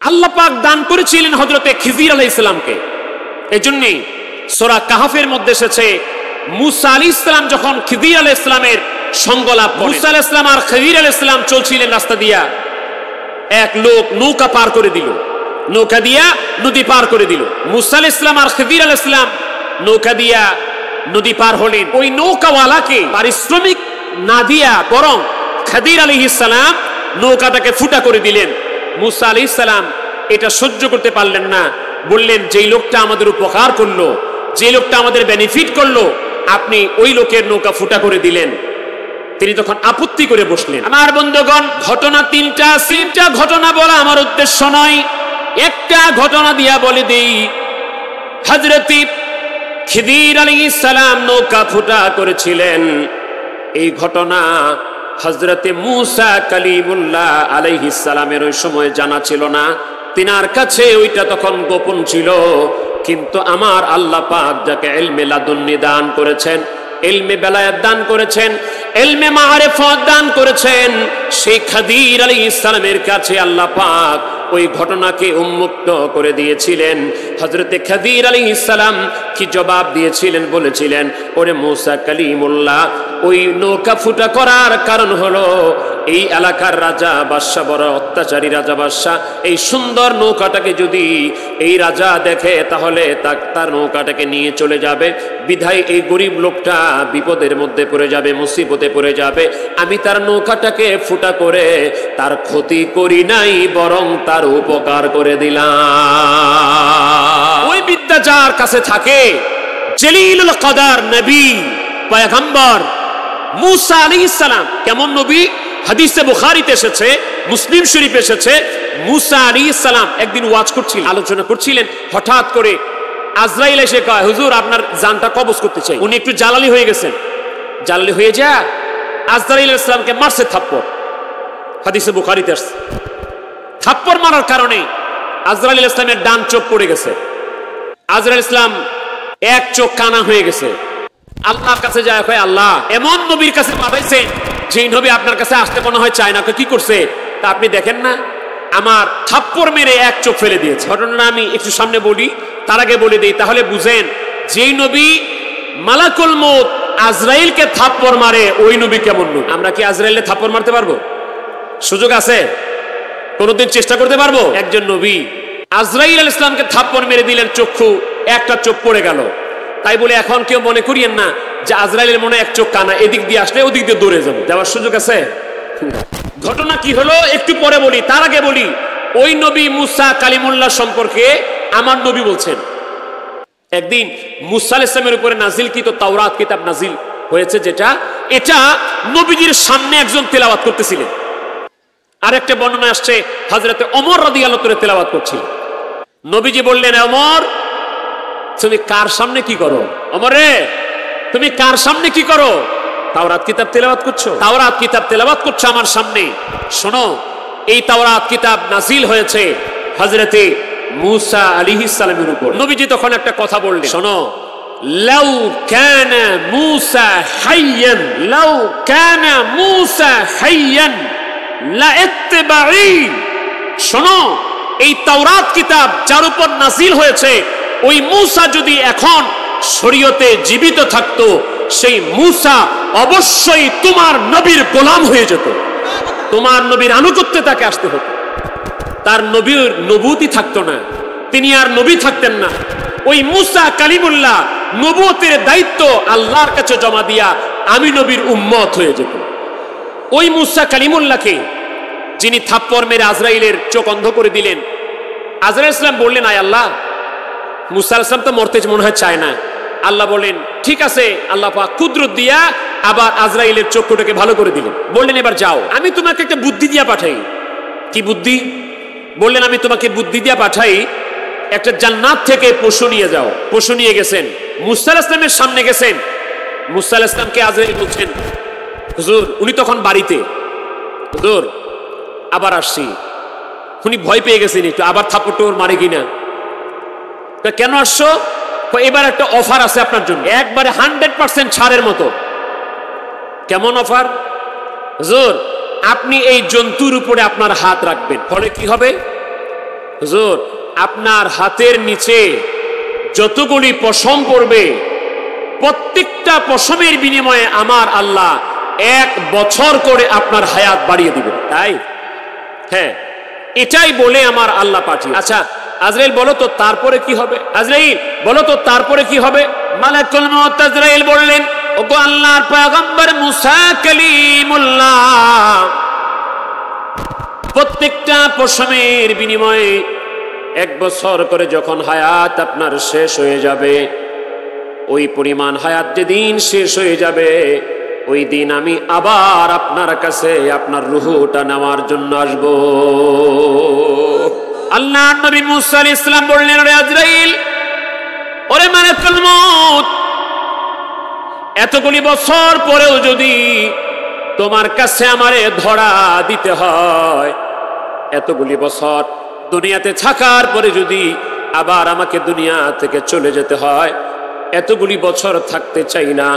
আল্লাহ পাক দান করেছিলেন হযরতে খিজির আলাইহিস সালামকে। এজন্যই সূরা কাহফের মধ্যে এসেছে মুসা আলাইহিস সালাম যখন খিজির আলাইহিস সালামের সঙ্গ লাভ করেন, মুসা আলাইহিস সালাম আর খিজির আলাইহিস সালাম চলছিলেন রাস্তা দিয়া, এক লোক নৌকা পার করে দিল, নৌকা দিয়া নদী পার করে দিল। মুসা আলাইহিস সালাম আর খিজির আলাইহিস সালাম নৌকা দিয়া নদী পার হলেন। ওই নৌকাওয়ালাকে পারিশ্রমিক না দিয়া বরং খিজির আলাইহিস সালাম নৌকাটাকে ফুটা করে দিলেন। মুসা আলাইহিস সালাম এটা সহ্য করতে পারলেন না, বললেন যেই লোকটা আমাদের উপকার করলো, যে লোকটা আমাদের বেনিফিট করলো, আপনি ওই লোকের নৌকা ফুটা করে দিলেন। তিনি তখন আপত্তি করে বসলেন। আমার বন্ধুগণ, ঘটনা তিনটা ঘটনা বলা আমার উদ্দেশ্য নয়, একটা ঘটনা দিয়া বলে দেই। হযরত খিজির আলাইহিস সালাম নৌকা ফুটা করেছিলেন, এই ঘটনা হযরতে মুসা কালিমুল্লাহ আলাইহিস সালামের ওই সময় জানা ছিল না, তিনার কাছে ওইটা তখন গোপন ছিল। কিন্তু আমার আল্লাহ পাক যাকে ইলমে লাদুন্নি দান করেছেন, ইলমে বেলায়াত দান করেছেন, ইলমে মারিফাত দান করেছেন, সেই খিজির আলাইহিস সালামের কাছে আল্লাহ পাক ওই ঘটনাকে উন্মুক্ত করে দিয়েছিলেন। হযরতে খিজির আলাইহিস সালাম কি জবাব দিয়েছিলেন? বলেছিলেন, ওরে মুসা কালিমুল্লাহ, ওই নৌকা ফুটা করার কারণ হলো এই এলাকার রাজা বাদশা, বড় অত্যাচারী রাজা বাদশা, এই সুন্দর নৌকাটাকে যদি এই রাজা দেখে তাহলে তার নৌকাটাকে নিয়ে চলে যাবে, বিধায় এই গরিব লোকটা বিপদের মধ্যে পড়ে যাবে, মুসিবতে পড়ে যাবে। আমি তার নৌকাটাকে ফুটা করে তার ক্ষতি করি নাই, বরং তার উপকার করে দিলাম। ওই বিদ্যা যার কাছে থাকে, জলিলুল কদর নবী পয়গম্বর মুসা আলাইহিস সালাম, কেমন নবী? হাদিসে বুখারীতে এসেছে, মুসলিম শরীফে এসেছে, মুসা আলাইহিস সালাম একদিন ওয়াজ করছিলেন, আলোচনা করছিলেন, হঠাৎ করে আজরাইল এসে কয়, হুজুর আপনার জানটা কবজ করতে চাই। উনি একটু জালালি হয়ে গেছেন, জালালি হয়ে যা আজরাইল আলাইহিস সালামকে মারছে থাপ্পড়। হাদিসে বুখারীতে আসছে, থাপ্পড় মারার কারণে আজরাইল আলাইহিস সালামের ডান চোখ পড়ে গেছে। আজরাইল আলাইহিস সালাম এক চোখ কানা হয়ে গেছে। আল্লাহর কাছে যায়, কয় আল্লাহ এমন নবীর কাছে পাঠাইছেন যেই নবী আপনার কাছে আসতে মনে হয় চায় না, কি করছে তা আপনি দেখেন না? আমার থাপ্পড় মেরে এক চোখ ফেলে দিয়েছে। ঘটনাটা আমি একটু সামনে বলি, তার আগে বলে দিই, তাহলে বুঝেন যেই নবী মালাকুল মউত আজরাইলকে থাপ্পড় মারে, ওই নবী কেমন নবী। আমরা কি আজরাইলকে থাপ্পড় মারতে পারবো? সুযোগ আছে? কোনদিন চেষ্টা করতে পারবো? একজন নবী আজরাইল আলাইহিস সালামকে থাপ্পড় মেরে দিলেন, চক্ষু একটা চোখ পড়ে গেল। তাই বলে এখন কেউ মনে করিয়েন না যে আজরাইলের মনে এক চোখ কানা, এদিক দিয়ে আসলে ওদিক দিয়ে দৌড়ে যাবো, যাওয়ার সুযোগ আছে? ঘটনা কি হলো একটু পরে বলি, তার আগে বলি ওই নবী মুসা কালিমুল্লাহ সম্পর্কে আমার নবী বলছেন, একদিন মুসা আলাইহিস সালামের উপরে নাজিলকৃত তাওরাত কিতাব নাজিল হয়েছে, যেটা এটা নবীজির সামনে একজন তেলাওয়াত করতেছিলেন। আর একটা বর্ণনা আসছে হযরতে ওমর রাদিয়াল্লাহু তাআলা তেলাওয়াত করছিলেন। নবীজি বললেন, ওমর তুমি কার সামনে কি করো? ওমরে তুমি কার সামনে কি করো? তাওরাত কিতাব তেলাওয়াত করছো? তাওরাত কিতাব তেলাওয়াত করছো আমার সামনে। শোনো, এই তাওরাত কিতাব নাজিল হয়েছে হযরতে মুসা আলাইহিস সালামের উপর। নবীজি তখন একটা কথা বললেন, শোনো, লাউ কানা মুসা হাইয়ান, লাউ কানা মুসা হাইয়ান লা ইত্তিবাঈ। শোনো, এই তাওরাত কিতাব যার উপর নাজিল হয়েছে, ওই মুসা যদি এখন শরীয়তে জীবিত থাকতো, সেই মুসা অবশ্যই তোমার নবীর গোলাম হয়ে যেত, তোমার নবীর আনুগত্যে তাকে আসতে হতো। তার নবীর নবুয়তি থাকতো না, তিনি আর নবী থাকতেন না। ওই মুসা কালিমুল্লাহ নবুয়তের দায়িত্ব আল্লাহর কাছে জমা দিয়া আমি নবীর উম্মত হয়ে যেত। ওই মুসা কালিমুল্লাহকে যিনি থাপ্পড় মেরে আজরাইলের চোখ অন্ধ করে দিলেন, আজরাইল ইসলাম বললেন, আয় আল্লাহ, মুসা আলাইহিস সালাম তো মরতে মনে হয় চায় না। আল্লাহ বলেন, ঠিক আছে। আল্লাহ পাক কুদরত দিয়া আবার আজরাইলের চক্ষুটাকে ভালো করে দিলেন। বললেন, এবার যাও, আমি তোমাকে একটা বুদ্ধি দিয়া পাঠাই। কি বুদ্ধি? বললেন, আমি তোমাকে বুদ্ধি দিয়া পাঠাই, একটা জান্নাত থেকে পশু নিয়ে যাও। পশু নিয়ে গেছেন, মুসা আলাইহিস সালামের সামনে গেছেন। মুসা আলাইহিস সালামকে আজরাইল বলছেন, হুজুর, উনি তখন বাড়িতে, হুজুর আবার আসছি। উনি ভয় পেয়ে গেছেন একটু, আবার থাপ্পড় টোর মারে কিনা। কেন আসছো? এবার একটা অফার আছে আপনার জন্য, একবারে 100% ছাড়ের মতো। কেমন অফার? হুজুর, আপনি এই জন্তুর উপরে আপনার হাত রাখবেন, ফলে কি হবে? হুজুর আপনার হাতের নিচে যতগুলি পশম পড়বে প্রত্যেকটা পশমের বিনিময়ে আমার আল্লাহ 1 বছর করে আপনার হায়াত বাড়িয়ে দিবেন। তাই? হ্যাঁ, এটাই বলে আমার আল্লাহ পাঠিয়ে। আচ্ছা আজরাইল বলো তো তারপরে কি হবে? আজরাইল বলো তো তারপরে কি হবে? মালাকুল মউত আজরাইল বললেন, ওগো আল্লাহর পয়গম্বর মুসা কালিমুল্লাহ, প্রত্যেকটা পশমের বিনিময়ে 1 বছর করে যখন হায়াত আপনার শেষ হয়ে যাবে, ওই পরিমাণ হায়াত যেদিন শেষ হয়ে যাবে, ওই দিন আমি আবার আপনার কাছে আপনার রূহটা নেওয়ার জন্য আসব। আল্লাহর নবী মুসা আলাইহিস সালাম বললেন, ওরে আজরাইল, ওরে মালাকুল মউত, এতগুলি বছর পরেও যদি তোমার কাছে আমারে ধরা দিতে হয়, এতগুলি বছর দুনিয়াতে থাকার পরে যদি আবার আমাকে দুনিয়া থেকে চলে যেতে হয়, এতগুলি বছর থাকতে চাই না।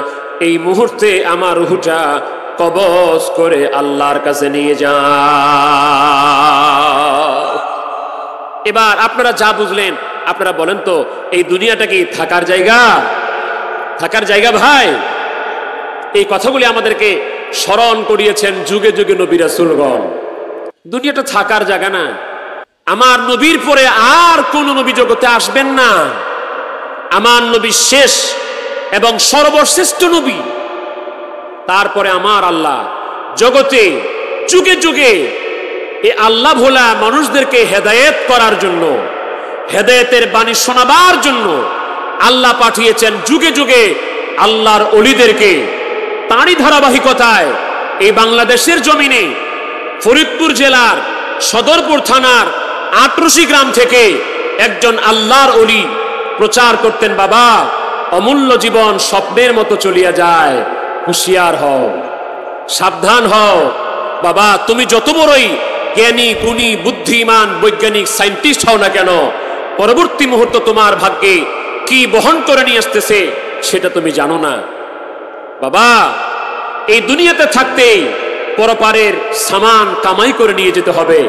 এই মুহূর্তে আমার রূহটা কবজ করে আল্লাহর কাছে নিয়ে যাও। এবার আপনারা যা বুঝলেন আপনারা বলেন তো, এই দুনিয়াটা কি থাকার জায়গা? থাকার জায়গা ভাই? এই কথাগুলি আমাদেরকে স্মরণ করিয়েছেন যুগে যুগে নবী রাসূলগণ। দুনিয়াটা থাকার জায়গা না। আমার নবীর পরে আর কোন নবী জগতে আসবেন না। আমার নবী শেষ এবং সর্বশ্রেষ্ঠ নবী। তারপরে আমার আল্লাহ জগতে যুগে যুগে এই আল্লাহ ভোলা মানুষদেরকে হেদায়েত করার জন্য, হেদায়েতের বাণী শোনাবার জন্য আল্লাহ পাঠিয়েছেন যুগে যুগে আল্লাহর ওলিদেরকে। তারই ধারাবাহিকতায় এই বাংলাদেশের জমিনে ফরিদপুর জেলার সদরপুর থানার আটরশি গ্রাম থেকে একজন আল্লাহর ওলি প্রচার করতেন, বাবা অমূল্য জীবন স্বপ্নের মতো চলিয়া যায়, হুঁশিয়ার হও, সাবধান হও। বাবা তুমি যত বড়ই জ্ঞানী গুণী বুদ্ধিমান বৈজ্ঞানিক সায়েন্টিস্ট হও না কেন, পরবর্তী মুহূর্ত তোমার ভাগ্যে কি বহন করে নিয়ে আসতেছে সেটা তুমি জানো না। বাবা এই দুনিয়াতে থাকতেই পরপারের সামান কামাই করে নিয়ে যেতে হবে।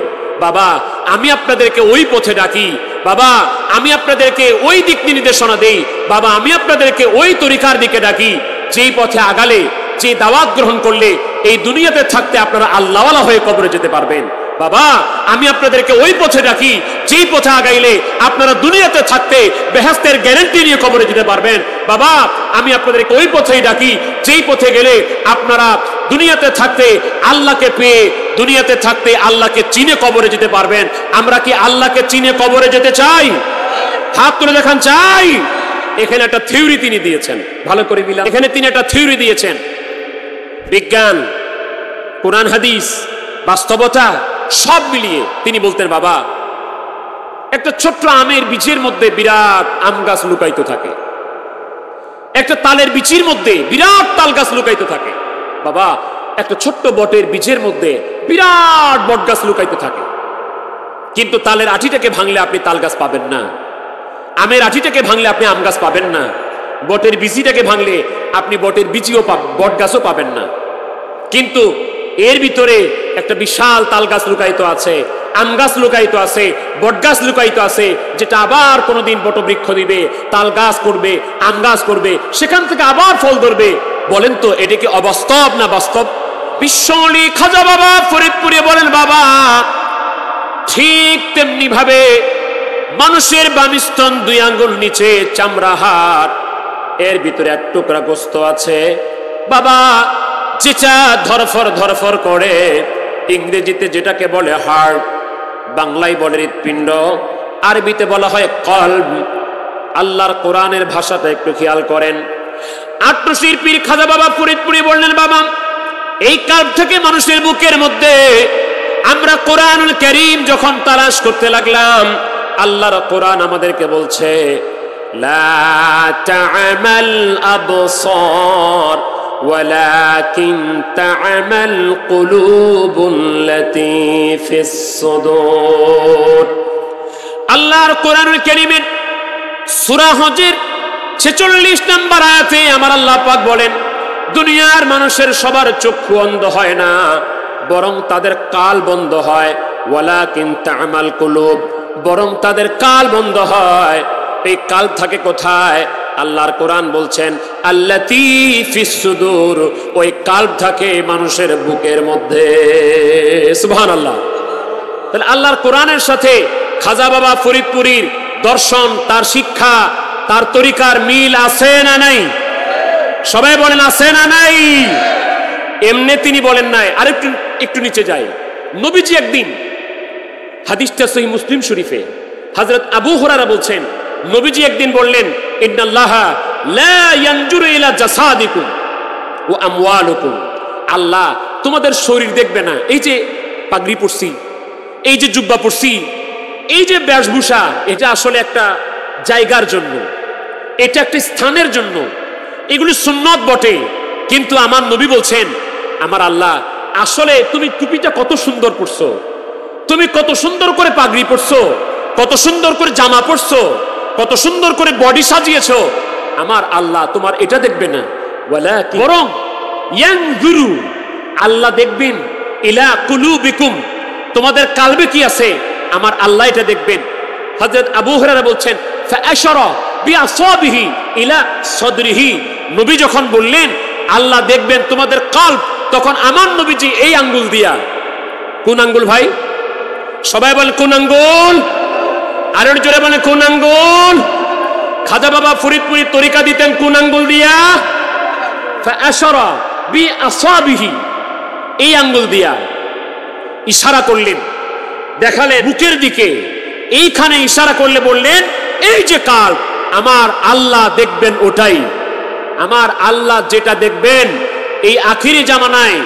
বাবা আমি আপনাদেরকে ওই পথে ডাকি, বাবা আমি আপনাদেরকে ওই দিক নির্দেশনা দেই, বাবা আমি আপনাদেরকে ওই তরিকার দিকে ডাকি যেই পথে আগালে, যে দাওয়াত গ্রহণ করলে এই দুনিয়াতে থাকতে আপনারা আল্লাহওয়ালা হয়ে কবরে যেতে পারবেন। বাবা আমি আপনাদেরকে ওই পথে ডাকি যেই পথে আগাইলে আপনারা দুনিয়াতে থাকতে বেহেশতের গ্যারান্টি নিয়ে কবরে যেতে পারবেন। বাবা আমি আপনাদেরকে ওই পথেই ডাকি যেই পথে গেলে আপনারা দুনিয়াতে থাকতে আল্লাহকে পেয়ে, দুনিয়াতে থাকতে আল্লাহকে চিনে কবরে যেতে পারবেন। আমরা কি আল্লাহকে চিনে কবরে যেতে চাই? হাত তুলে দেখান চাই। এখানে একটা থিওরি তিনি দিয়েছেন, ভালো করে মিলান। এখানে তিনি একটা থিওরি দিয়েছেন, বিজ্ঞান, কোরআন হাদিস, বাস্তবতা সব মিলিয়ে তিনি বলতেন, বাবা একটা ছোট্ট আমের বীজের মধ্যে বিরাট আম গাছ লুকায়িত থাকে, একটা তালের বীজের মধ্যে বিরাট তাল গাছ লুকায়িত থাকে। বাবা একটা ছোট্ট বটের বীজের মধ্যে বিরাট বট গাছ লুকায়িত থাকে, কিন্তু তালের আঠিটাকে ভাঙলে আপনি তাল গাছ পাবেন না, আমের আঠিটাকে ভাঙলে আপনি আম গাছ পাবেন না, বটের বীজটাকে ভাঙলে আপনি বটের বীজও বট গাছও পাবেন না। কিন্তু এর ভিতরে একটা বিশাল তাল গাছ লুকায়িত আছে, আম গাছ লুকায়িত আছে, বট গাছ লুকায়িত আছে, যেটা আবার কোনোদিন বটবৃক্ষ দিবে, তাল গাছ করবে, আম গাছ করবে, সেখান থেকে আবার ফল ধরবে। বলেন তো এটা কি অবাস্তব না বাস্তব? বিশ্বলি খাজা বাবা ফরিদপুরে বলেন, বাবা ঠিক তেমনি ভাবে মানুষের বামিস্তন 2 আঙ্গুল নিচে চামড়া হাড়, এর ভিতরে এক টুকরা গোস্ত আছে বাবা, যেটা ধরফর ধরফর করে, ইংরেজিতে যেটাকে বলে হার্ট, বাংলায় বলে হৃৎপিণ্ড, আরবিতে বলা হয় কলব। আল্লাহর কোরআনের ভাষাটা একটু খেয়াল করেন। আটরশির পীর খাজা বাবা ফরিদপুরে বললেন, বাবা এই কলব থেকে মানুষের বুকের মধ্যে আমরা কোরআনুল কারীম যখন তালাশ করতে লাগলাম, আল্লাহর কোরআন আমাদেরকে বলছে লা তা'মাল আবসার ওয়ালাকিন তা'মাল কুলুবুল্লাতী ফিস সুদূর। আল্লাহর কোরআনুল কারীমের সূরা হজের 46 নম্বর আয়াতে আমার আল্লাহ পাক বলেন, দুনিয়ার মানুষের সবার চক্ষু অন্ধ হয় না, বরং তাদের কাল বন্ধ হয়। ওয়ালাকিন তা'মাল কুলুব, বরং তাদের কাল বন্ধ হয়। এই কাল থাকে কোথায়? আল্লাহর কোরআন বলছেন আল্লাতী ফিস সুদূর, ওই কাল্ব থাকে মানুষের বুকের মধ্যে। সুবহানাল্লাহ। তাহলে আল্লাহর কোরআনের সাথে খাজা বাবা ফরিদপুরীর দর্শন, তার শিক্ষা, তার তরিকার মিল আছে না নাই? সবাই বলেন আছে না নাই? এমনি তিনি বলেন নাই। আর একটু নিচে যাই। নবীজি একদিন, হাদিসটা সহিহ মুসলিম শরীফে, হযরত আবু হুরায়রা বলছেন নবীজি একদিন বললেন ইন্নাল্লাহা লা ইয়ানজুরু ইলা জাসাদিকুম ওয়া আমওয়ালিকুম, আল্লাহ তোমাদের শরীর দেখবে না। এই যে পাগড়ি পরছি, এই যে জুব্বা পরছি, এই যে বেশভূষা, এটা আসলে একটা জায়গার জন্য, এটা একটা স্থানের জন্য, এগুলি সুন্নত বটে। কিন্তু আমার নবী বলছেন আমার আল্লাহ আসলে তুমি টুপিটা কত সুন্দর পরছো, তুমি কত সুন্দর করে পাগড়ি পরছো, কত সুন্দর করে জামা পরছো, কত সুন্দর করে বডি সাজিয়েছো, আমার আল্লাহ তোমার এটা দেখবে না। বরং ইয়ানজুরু, আল্লাহ দেখবেন ইলা কুলুবিকুম, তোমাদের কালবে কি আছে, আমার আল্লাহ এটা দেখবেন। হযরত আবু হুরায়রা বলছেন ফাআশারা বিআসাবিহি ইলা সাদরিহি, নবী যখন বললেন আল্লাহ দেখবেন তোমাদের কালব, তখন আমার নবীজি এই আঙ্গুল দিয়া, কোন আঙ্গুল ভাই? সবাই বলেন কোন আঙ্গুল? আর জোরে বলেন কোন আঙ্গুল? খাজা বাবা ফরিদপুরি তরিকা দিতেন কোন আঙ্গুল দিয়া? ফাআশারা বিআসাবিহি, এই আঙ্গুল দিয়া ইশারা করলেন, দেখালেন বুকের দিকে, এইখানে ইশারা করলে বললেন এই যে কাল আমার আল্লাহ দেখবেন, ওটাই আমার আল্লাহ যেটা দেখবেন। এই আখিরি জামানায়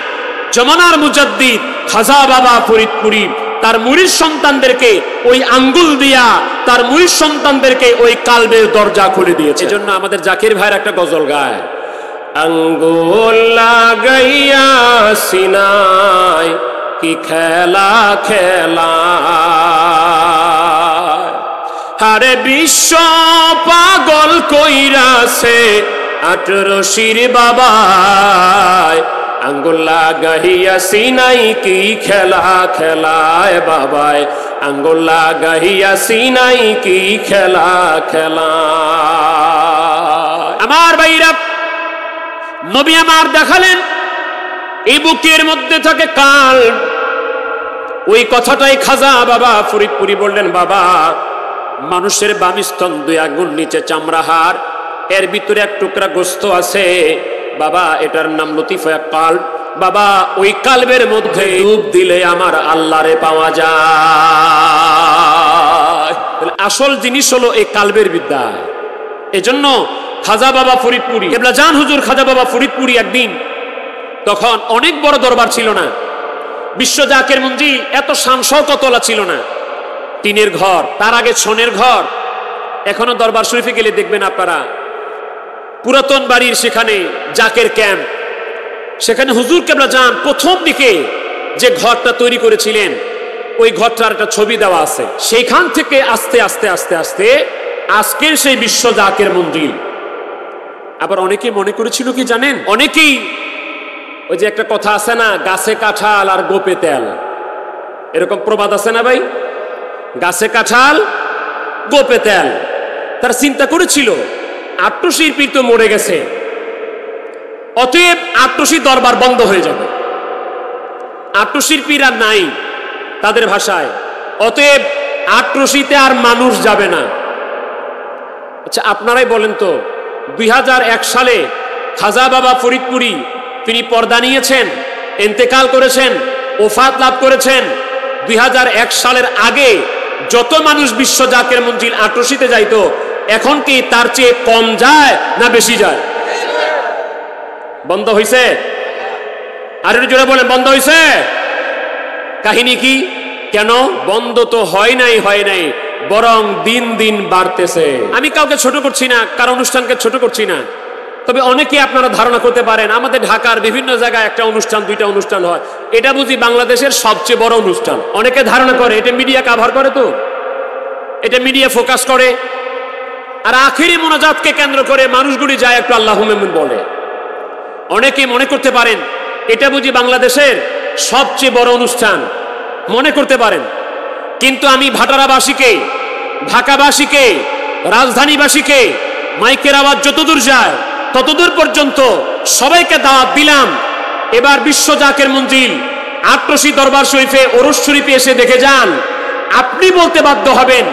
জামানার মুজাদ্দিদ খাজা বাবা ফরিদপুরি তার মুরিদ সন্তানদেরকে ওই আঙ্গুল দিয়া, তার মুরিদ সন্তানদেরকে ওই কালবের দরজা খুলে দিয়েছে। এজন্য আমাদের জাকির ভাইয়ের একটা গজল গায়, আঙ্গুল লাগাইয়া সিনায় কি খেলা খেলা, হারে বিশ্ব পাগল কইরাছে 18 বাবায়, আঙ্গুল লাগাইয়া সিনাই কি খেলা খেলায় বাবায়, আঙ্গুল লাগাইয়া সিনাই কি খেলা খেলা। আমার ভাইরা, নবী আমার দেখালেন এই বুকের মধ্যে থাকে কাল। ওই কথাটাই খাজা বাবা ফরিদপুরি বললেন, বাবা মানুষের বাম স্তন 2 আঙ্গুল নিচে চামড়াহার, এর ভিতরে এক টুকরা গোস্ত আছে বাবা, এটার নাম লতিফা কাল। বাবা ওই কালবের মধ্যে ডুব দিলে আমার আল্লাহরে পাওয়া যায়। আসল জিনিস হলো এই কালবের বিদ্যা। এজন্য খাজা বাবা ফরিদপুরি কেবলা জান হুজুর খাজা বাবা ফরিদপুরি একদিন, তখন অনেক বড় দরবার ছিল না, বিশ্ব জাকের মঞ্জিল এত শান শওকতওয়ালা ছিল না, টিনের ঘর, তার আগে ছনের ঘর। এখনো দরবার শরীফে গেলে দেখবেন আপনারা পুরাতন বাড়ির সেখানে জাকের ক্যাম্প, সেখানে হুজুর কেবলা জান প্রথম দিকে যে ঘরটা তৈরি করেছিলেন ওই ঘরটার একটা ছবি দেওয়া আছে। সেইখান থেকে আস্তে আস্তে আস্তে আস্তে আজকের সেই বিশ্ব জাকের মঞ্জিল। আবার অনেকে মনে করেছিল কি জানেন, অনেকেই ওই যে একটা কথা আছে না, গাছে কাঁঠাল আর গোপে তেল, এরকম প্রবাদ আছে না ভাই, গাছে কাঁঠাল গোপে তেল। তারা চিন্তা করেছিল ৮০ পীর তো মরে গেছে, অতএব ৮০ দরবার বন্ধ হয়ে যাবে, ৮০ পীর আর নাই তাদের ভাষায়, অতএব ৮০তে আর মানুষ যাবে না। আচ্ছা আপনারাই বলেন তো, ২০০১ সালে খাজা বাবা ফরিদপুরি তিনি পর্দা নিয়েছেন, ইন্তেকাল করেছেন, ওফাত লাভ করেছেন। ২০০১ সালের আগে যত মানুষ বিশ্ব জাকের মঞ্জিল ৮০তে যাইতো, এখন কি তার চেয়ে কম যায় না বেশি যায়? বন্ধ হইছে? আর একটু জোরে বলেন, বন্ধ হইছে? কাহিনী কি? কেন বন্ধ তো হয় নাই, বরং দিন দিন বাড়তেছে। আমি কাউকে ছোট করছি না, কারো অনুষ্ঠানকে ছোট করছি না, তবে অনেকে আপনারা ধারণা করতে পারেন আমাদের ঢাকার বিভিন্ন জায়গায় একটা অনুষ্ঠান 2টা অনুষ্ঠান হয়, এটা বুঝি বাংলাদেশের সবচেয়ে বড় অনুষ্ঠান। অনেকে ধারণা করে এটা মিডিয়া কাভার করে, তো এটা মিডিয়া ফোকাস করে, আর আখিরি মোনাজাতকে কেন্দ্র করে মানুষগুলি যায় একটু আল্লাহুম্মা আমিন বলে। অনেকে মনে করতে পারেন এটা বুঝি বাংলাদেশের সবচেয়ে বড় অনুষ্ঠান, মনে করতে পারেন, কিন্তু আমি ভাটারাবাসীকে, ঢাকাবাসীকে, রাজধানীবাসীকে মাইকের আওয়াজ যতদূর যায় ততদূর পর্যন্ত সবাইকে দাওয়াত দিলাম, এবার বিশ্ব জাকের মঞ্জিল আট্রসি দরবার শরীফে, ওরস শরীফে এসে দেখে যান। আপনি বলতে বাধ্য হবেন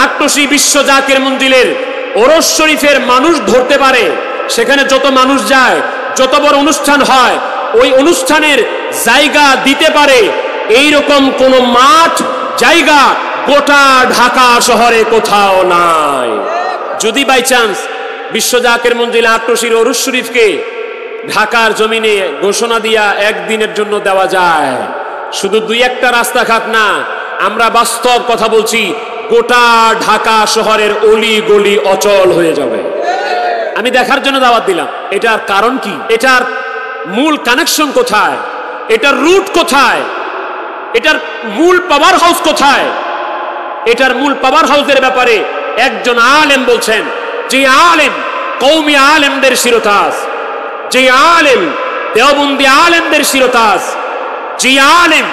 আট্রসি বিশ্ব জাকের মঞ্জিলের ওরস শরীফের মানুষ ধরতে পারে, সেখানে যত মানুষ যায়, যত বড় অনুষ্ঠান হয়, ওই অনুষ্ঠানের জায়গা দিতে পারে এইরকম কোন মাঠ, জায়গা গোটা ঢাকা শহরে কোথাও নাই। যদি বাই চান্স বিশ্ব জাকের মঞ্জিল আট্রসির ওরস শরীফকে ঢাকার জমিনে ঘোষণা দিয়া একদিনের জন্য দেওয়া যায়, শুধু দুই একটা রাস্তাঘাট না, আমরা বাস্তব কথা বলছি, গোটা ঢাকা শহরের অলি গলি অচল হয়ে যাবে। আমি দেখার জন্য দাওয়াত দিলাম। এটার কারণ কি? এটার মূল কানেকশন কোথায়? এটার রুট কোথায়? এটার মূল পাওয়ার হাউস কোথায়? এটার মূল পাওয়ার হাউসের ব্যাপারে একজন আলেম বলছেন, যে আলেম কওমি আলেমদের শিরোতাজ, যে আলেম দেওবন্দি আলেমদের শিরোতাজ, যে আলেম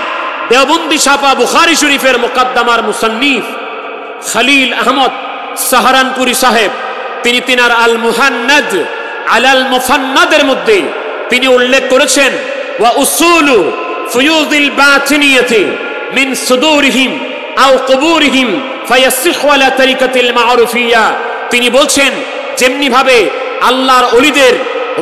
দেওবন্দি ছাপা বুখারী শরীফের মুকদ্দমার মুসান্নিফ খলিল আহমদ সাহারানপুরি সাহেব, তিনি তিনার আল মুহান্নাদ আলাল মুফান্নাদের মধ্যে তিনি উল্লেখ করেছেন, ওয়া উসুলু ফুয়ুযিল বাতিনিয়াতি মিন সুদুরিহিম আও কুবুরিহিম ফায়াসিহু আলা তরিকাতিল মা'রুফিয়া। তিনি বলছেন যেমনি ভাবে আল্লাহর ওলিদের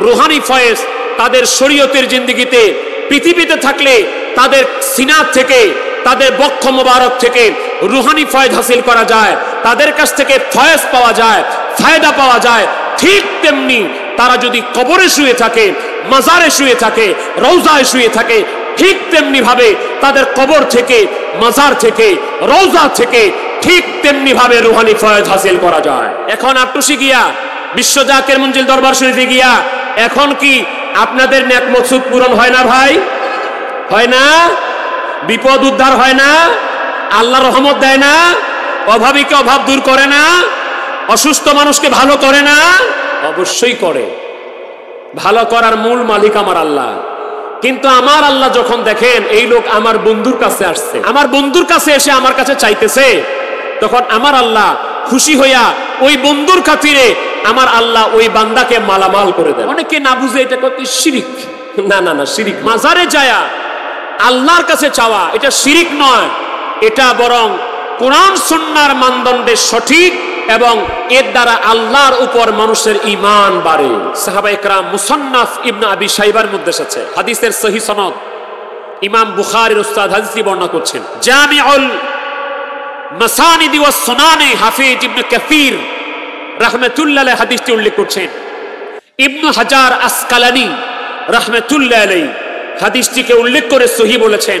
রুহানি ফয়েজ তাদের শরীয়তের জিন্দেগিতে পৃথিবীতে থাকলে তাদের সিনা থেকে, তাদের বক্ষ মোবারক থেকে রুহানি ফয়েজ হাসিল করা যায়, তাদের কাছ থেকে ফয়েজ পাওয়া যায়, ফায়দা পাওয়া যায়, ঠিক তেমনি তারা যদি কবরে শুয়ে থাকে, মাজারে শুয়ে থাকে, রওজায় শুয়ে থাকে, ঠিক তেমনি ভাবে তাদের কবর থেকে, মাজার থেকে, রওজা থেকে ঠিক তেমনি ভাবে রুহানি ফয়েজ হাসিল করা যায়। এখন আট্রসি গিয়া, বিশ্ব জাকের মঞ্জিল দরবার শরীফে গিয়া এখন কি আপনাদের নেক মকসুদ পূরণ হয় না ভাই? হয় না? বিপদ উদ্ধার হয় না? আল্লাহ রহমত দেয় না? অভাবীকে অভাব দূর করে না? অসুস্থ মানুষকে ভালো করে না? অবশ্যই করে। ভালো করার মূল মালিক আমার আল্লাহ। কিন্তু আমার আল্লাহ যখন দেখেন এই লোক আমার বন্ধুর কাছে আসছে, আমার বন্ধুর কাছে এসে আমার কাছে চাইতেছে, তখন আমার আল্লাহ খুশি হইয়া ওই বন্ধুর খাতিরে আমার আল্লাহ ওই বান্দাকে মালামাল করে দেন। অনেকে না বুঝে এটা কত শিরিক। না না না, শিরিক মাজারে যায়া আল্লাহর কাছে চাওয়া এটা শিরিক নয়, এটা বরং কোরআন সুন্নাহর মানদণ্ডে সঠিক এবং এর দ্বারা আল্লাহর উপর মানুষের ঈমান বাড়ে। সাহাবায়ে কেরাম মুসান্নাফ ইবনে আবি শাইবার মধ্যে আছে, হাদিসের সহিহ সনদ ইমাম বুখারীর উস্তাদ হাদিসটি বর্ণনা করছেন। জামিউল মাসানিদ ওয়াস সুনানে হাফিজ ইবনে কাসির রাহমাতুল্লাহ আলাইহি হাদিসটি উল্লেখ করছেন। ইবনে হাজার আসকালানি রাহমাতুল্লাহ আলাইহি হাদিসটিকে উল্লেখ করে সহিহ বলেছেন।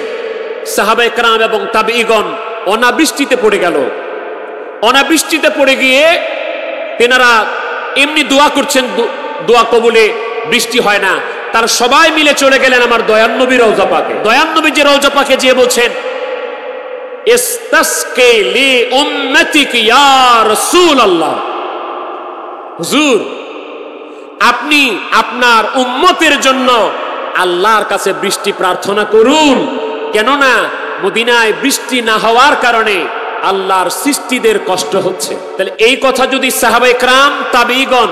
সাহাবায়ে কেরাম এবং তাবেঈগণ অনাবৃষ্টিতে পড়ে গেল, অনাবৃষ্টিতে পড়ে গিয়ে তেনারা এমনি দোয়া করছেন, দোয়া কবুলে বৃষ্টি হয় না, তার সবাই মিলে চলে গেলেন আমার দয়ান নবী রওজা পাকে। দয়ান নবী যে রওজা পাকে যেয়ে বলছেন, ইস্তাসকি লি উম্মতিক ইয়া রাসূলুল্লাহ, হুজুর আপনি আপনার উম্মতের জন্য আল্লাহর কাছে বৃষ্টি প্রার্থনা করুন, কেননা মদিনায় বৃষ্টি না হওয়ার কারণে আল্লাহর সৃষ্টিদের কষ্ট হচ্ছে। তাহলে এই কথা যদি সাহাবায়ে কেরাম তাবেঈগণ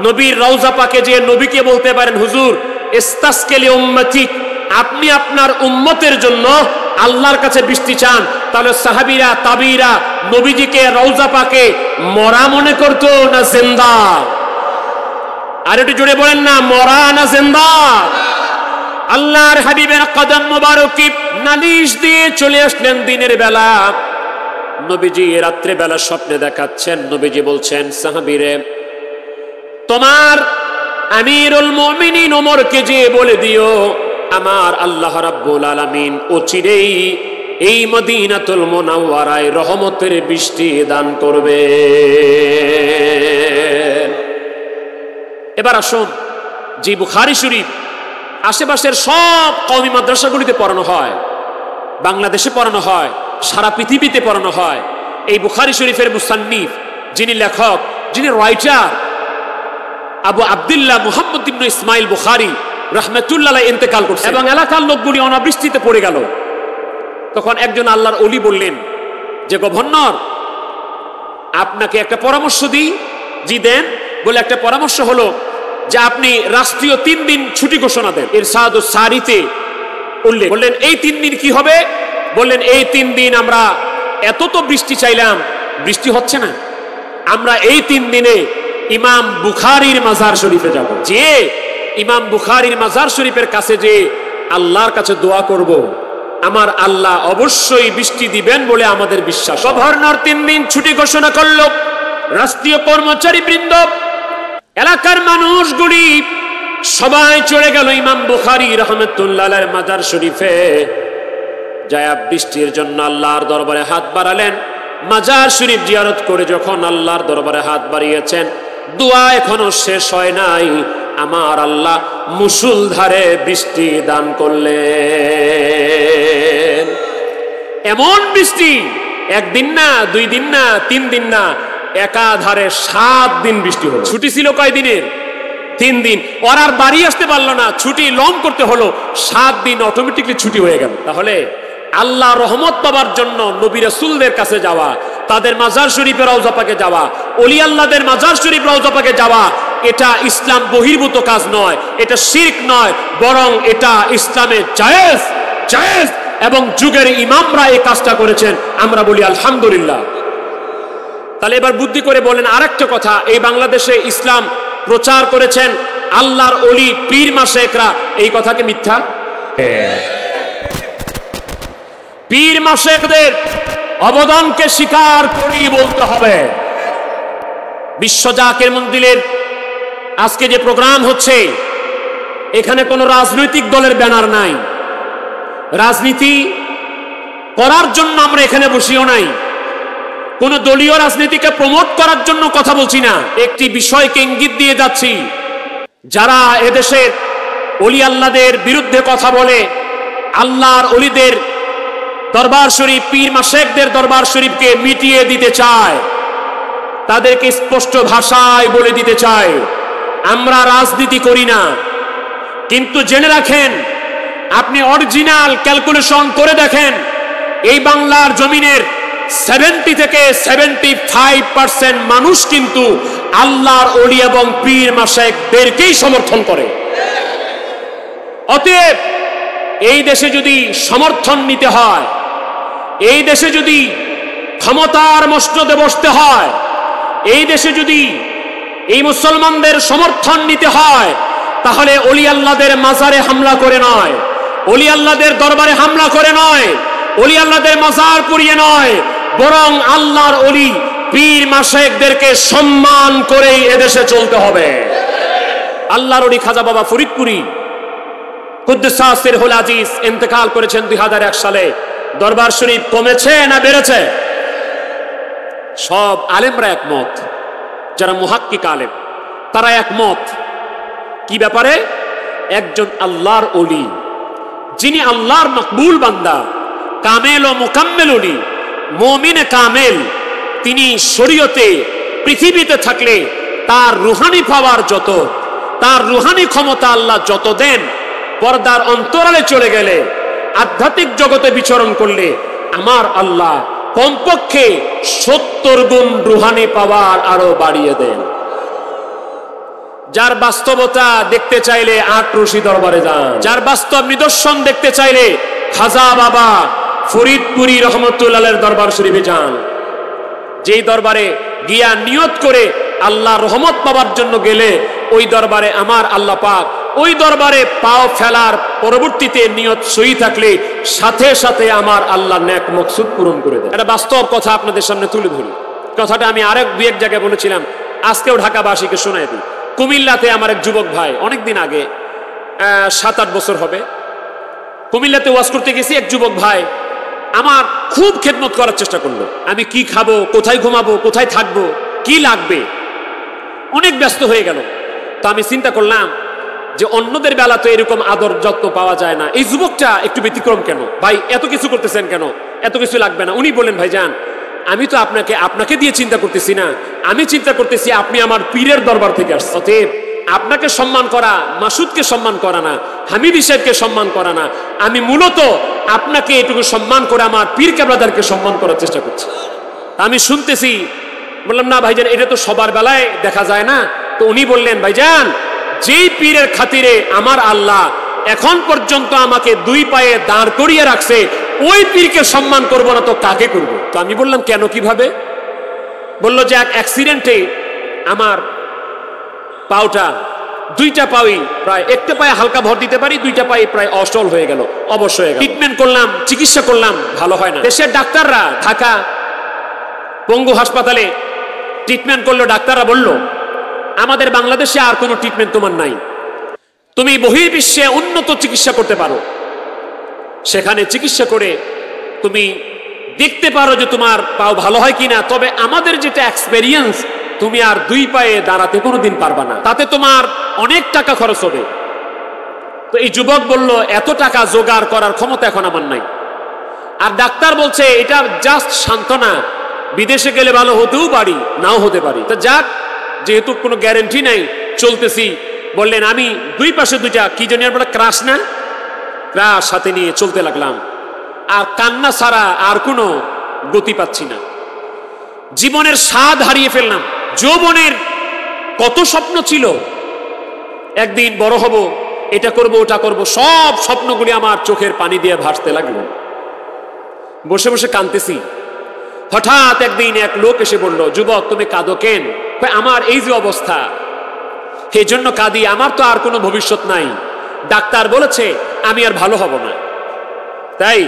নবীর রওজা পাকে যে নবীকে বলতে পারেন, হুজুর ইস্তাসকি লি উম্মতিক, আপনি আপনার উম্মতের জন্য আল্লাহর কাছে বৃষ্টি চান, তাহলে সাহাবীরা তাবেঈরা নবীজিকে রওজা পাকে মরা মনে করতো না জিন্দা? আর একটু জোরে বলেন না, মরা না জিন্দা? আল্লাহর হাবিবের কদম মোবারকে নালিশ দিয়ে চলে আসলেন দিনের বেলা। নবীজি রাত্রে বেলা স্বপ্নে দেখাচ্ছেন, নবীজি বলছেন সাহাবীরে, তোমার আমিরুল মুমিনিন ওমরকে যে বলে দিও আমার আল্লাহ রাব্বুল আলামিন অচিরেই এই মদিনাতুল মুনাওয়ারায় রহমতের বৃষ্টি দান করবে। এবার আসুন, যে বুখারী শরীফ আশেপাশের সব কওমি মাদ্রাসাগুলিতে পড়ানো হয়, বাংলাদেশে পড়ানো হয়, সারা পৃথিবীতে পড়ানো হয়, এই বুখারী শরীফের মুসান্নিফ, যিনি লেখক, যিনি রাইটার, আবু আব্দুল্লাহ মুহাম্মদ ইবনে ইসমাইল বুখারী রাহমাতুল্লাহ আলাইহি ইন্তেকাল করছেন এবং এলাকার লোকগুলি অনাবৃষ্টিতে পড়ে গেল। তখন একজন আল্লাহর ওলি বললেন, যে গভর্নর আপনাকে একটা পরামর্শ দিই। জি দেন। বলে একটা পরামর্শ হলো যে আপনি রাষ্ট্রীয় 3 দিন ছুটি ঘোষণা দেন। ইরশাদুস সারিতে উল্লেখ। বললেন এই 3 দিন কি হবে? বললেন এই 3 দিন আমরা এত তো বৃষ্টি চাইলাম, বৃষ্টি হচ্ছে না, আমরা এই 3 দিনে ইমাম বুখারীর মাজার শরীফে যাব, যে ইমাম বুখারীর মাজার শরীফের কাছে যে আল্লাহর কাছে দোয়া করব, আমার আল্লাহ অবশ্যই বৃষ্টি দিবেন বলে আমাদের বিশ্বাস। গভর্নর 3 দিন ছুটি ঘোষণা করল। রাষ্ট্রীয় কর্মচারী বৃন্দ, এলাকার মানুষগুলি সবাই চলে গেল ইমাম বুখারী রাহমাতুল্লাহ আলাইহির মাজার শরীফে। যায় বৃষ্টির জন্য আল্লাহর দরবারে হাত বাড়ালেন। মাজার শরীফ জিয়ারত করে যখন আল্লাহর দরবারে হাত বাড়িয়েছেন, দোয়া এখনো শেষ হয় নাই, আমার আল্লাহ মুষলধারে বৃষ্টি দান করলেন। এমন বৃষ্টি, 1 দিন না, 2 দিন না, 3 দিন না, একাধারে 7 দিন বৃষ্টি হলো। ছুটি ছিল কয় দিনের? 3 দিন। ওর আর বাড়ি আসতে পারলো না, ছুটি লং করতে হলো, 7 দিন অটোমেটিকলি ছুটি হয়ে গেল। তাহলে আল্লাহ রহমত পাবার জন্য নবী রাসূলদের কাছে যাওয়া, তাদের মাজার শরীফে রওজা পাকে যাওয়া, ওলি আল্লাহদের মাজার শরীফ রওজা পাকে যাওয়া, এটা ইসলাম বহির্ভূত কাজ নয়, এটা শিরক নয়, বরং এটা ইসলামে জায়েজ জায়েজ এবং যুগের ইমামরা এই কাজটা করেছেন। আমরা বলি আলহামদুলিল্লাহ। তাহলে এবার বুদ্ধি করে বলেন আরেকটা কথা, এই বাংলাদেশে ইসলাম প্রচার করেছেন আল্লাহর ওলি পীর মাশায়েখরা, এই কথা কি মিথ্যা? পীর মাশায়েখদের অবদানকে স্বীকার করেই বলতে হবে। বিশ্ব জাকের মন্দিরের আজকে যে প্রোগ্রাম হচ্ছে, এখানে কোনো রাজনৈতিক দলের ব্যানার নাই। রাজনীতি করার জন্য আমরা এখানে বসিও নাই, কোন দলীয় রাজনীতিকে প্রমোট করার জন্য কথা বলছি না। একটি বিষয়কে ইঙ্গিত দিয়ে যাচ্ছি, যারা এদেশের ওলি আল্লাহদের বিরুদ্ধে কথা বলে, আল্লাহর ওলিদের দরবার শরীফ, পীর মাশায়েখদের দরবার শরীফকে মিটিয়ে দিতে চায়, তাদেরকে স্পষ্ট ভাষায় বলে দিতে চায়, আমরা রাজনীতি করি না। কিন্তু জেনে রাখেন, আপনি অরিজিনাল ক্যালকুলেশন করে দেখেন, এই বাংলার জমিনের 70 থেকে 75% মানুষ কিন্তু আল্লাহর ওলি এবং পীর মাশায়েখদেরকেই সমর্থন করে। অতএব এই দেশে যদি সমর্থন নিতে হয়, এই দেশে যদি ক্ষমতার মসনদে বসতে হয়, এই দেশে যদি এই মুসলমানদের সমর্থন নিতে হয়, তাহলে ওলি আল্লাহদের মাজারে হামলা করে নয়, ওলি আল্লাহদের দরবারে হামলা করে নয়, ওলি আল্লাহদের মাজার পুড়িয়ে নয়, বরং আল্লাহর ওলি পীর মাশায়েখদেরকে সম্মান করেই এদেশে চলতে হবে। আল্লাহর ওলি খাজা বাবা ফরিদপুরি কুদ্দুস সিরহুল আজিজ ইন্তেকাল করেছেন 2001 সালে। দরবার শরীফ কমেছে না বেড়েছে? সব আলেমরা একমত, যারা মুহাক্কিক আলেম তারা একমত। কি ব্যাপারে? একজন আল্লাহর ওলি, যিনি আল্লাহর মকবুল বান্দা, কামেল ও মুকাম্মেল ওলি, মুমিনে কামেল, তিনি শরীয়তে পৃথিবীতে থাকলে তার রুহানি পাওয়ার যত, তার রুহানি ক্ষমতা আল্লাহ যত দেন, পর্দার অন্তরালে চলে গেলে, আধ্যাত্মিক জগতে বিচরণ করলে আমার আল্লাহ কমপক্ষে 70 গুণ রুহানি পাওয়ার আরো বাড়িয়ে দেন। যার বাস্তবতা দেখতে চাইলে 8 রশি দরবারে যান, যার বাস্তব নিদর্শন দেখতে চাইলে খাজা বাবা ফরিদপুরি রহমতুল্লাহের দরবার শরীফে যান। যেই দরবারে গিয়া নিয়ত করে আল্লাহ রহমত পাওয়ার জন্য গেলে, ওই দরবারে আমার আল্লাহ পাক ওই দরবারে পাও ফেলার পরবর্তীতে নিয়ত সহি থাকলে সাথে সাথে আমার আল্লাহ নেক মকসুদ পূরণ করে দেয়। এটা বাস্তব কথা আপনাদের সামনে তুলে ধরি। কথাটা আমি আরেক 2-1 জায়গায় বলেছিলাম, আজকেও ঢাকাবাসীকে শোনাই দিই। কুমিল্লাতে আমার এক যুবক ভাই, অনেকদিন আগে 7-8 বছর হবে, কুমিল্লাতে ওয়াজ করতে গেছি। এক যুবক ভাই আমার খুব খেদমত করার চেষ্টা করলো। আমি কি খাবো, কোথায় ঘুমাবো, কোথায় থাকবো, কি লাগবে, অনেক ব্যস্ত হয়ে গেল। তো আমি চিন্তা করলাম যে অন্যদের বেলা তো এরকম আদর যত্ন পাওয়া যায় না, এই যুবকটা একটু ব্যতিক্রম কেন? ভাই এত কিছু করতেছেন কেন? এত কিছু লাগবে না। উনি বলেন, ভাই যান, আমি তো আপনাকে দিয়ে চিন্তা করতেছি না, আমি চিন্তা করতেছি আপনি আমার পীরের দরবার থেকে আসছেন। অতএব আপনাকে সম্মান করা, মাসুদকে সম্মান করা না, হামিদ সাহেবকে সম্মান করা না, আমি মূলত আপনাকে এটুকু সম্মান করে আমার পীর কেবলাদারকে সম্মান করার চেষ্টা করছি। আমি শুনতেছি, বললাম না ভাইজান, এটা তো সবার বেলায় দেখা যায় না। তো উনি বললেন, ভাইজান, যেই পীরের খাতিরে আমার আল্লাহ এখন পর্যন্ত আমাকে দুই পায়ে দাঁড় করিয়ে রাখছে, ওই পীরকে সম্মান করব না তো কাকে করব? তো আমি বললাম, কেন, কিভাবে? বললো যে এক অ্যাক্সিডেন্টে আমার পাওটা, দুইটা পাই প্রায়, একটা পায়ে হালকা ভর দিতে পারি, দুইটা পায়ে প্রায় অচল হয়ে গেল, অবশ্য হয়ে গেল। ট্রিটমেন্ট করলাম, চিকিৎসা করলাম, ভালো হয় না। দেশের ডাক্তাররা ঢাকা পঙ্গু হাসপাতালে ট্রিটমেন্ট করলো। ডাক্তাররা বলল, আমাদের বাংলাদেশে আর কোনো ট্রিটমেন্ট তোমার নাই, তুমি বহির্বিশ্বে উন্নত চিকিৎসা করতে পারো, সেখানে চিকিৎসা করে তুমি দেখতে পারো যে তোমার পাও ভালো হয় কিনা। তবে আমাদের যেটা এক্সপেরিয়েন্স, তুমি আর দুই পায়ে দাঁড়াতে কোনোদিন পারবা না, তাতে তোমার অনেক টাকা খরচ হবে। তো এই যুবক বলল, এত টাকা জোগাড় করার ক্ষমতা এখন আমার নাই। আর ডাক্তার বলছে, এটা জাস্ট সান্ত্বনা, বিদেশে গেলে ভালো হতেও পারি, নাও হতে পারি। তো যাক, যেহেতু কোনো গ্যারেন্টি নাই, চলতেছি। বললেন, আমি দুই পাশে দুইটা কি জানি বলে ক্রাশ না, ক্রাশ হাতে নিয়ে চলতে লাগলাম। আর কান্না ছাড়া আর কোনো গতি পাচ্ছি না। জীবনের স্বাদ হারিয়ে ফেললাম। যৌবনের কত স্বপ্ন ছিল, একদিন বড় হব, এটা করব, ওটা করব, সব স্বপ্নগুলি আমার চোখের পানি দিয়ে ভাসতে লাগলো। বসে বসে কাঁদতেছি। হঠাৎ একদিন এক লোক এসে বলল, যুবক, তুমি কাঁদো কেন? আমার এই যে অবস্থা, সেই জন্য কাঁদি, আমার তো আর কোনো ভবিষ্যৎ নাই, ডাক্তার বলেছে আমি আর ভালো হব না। তাই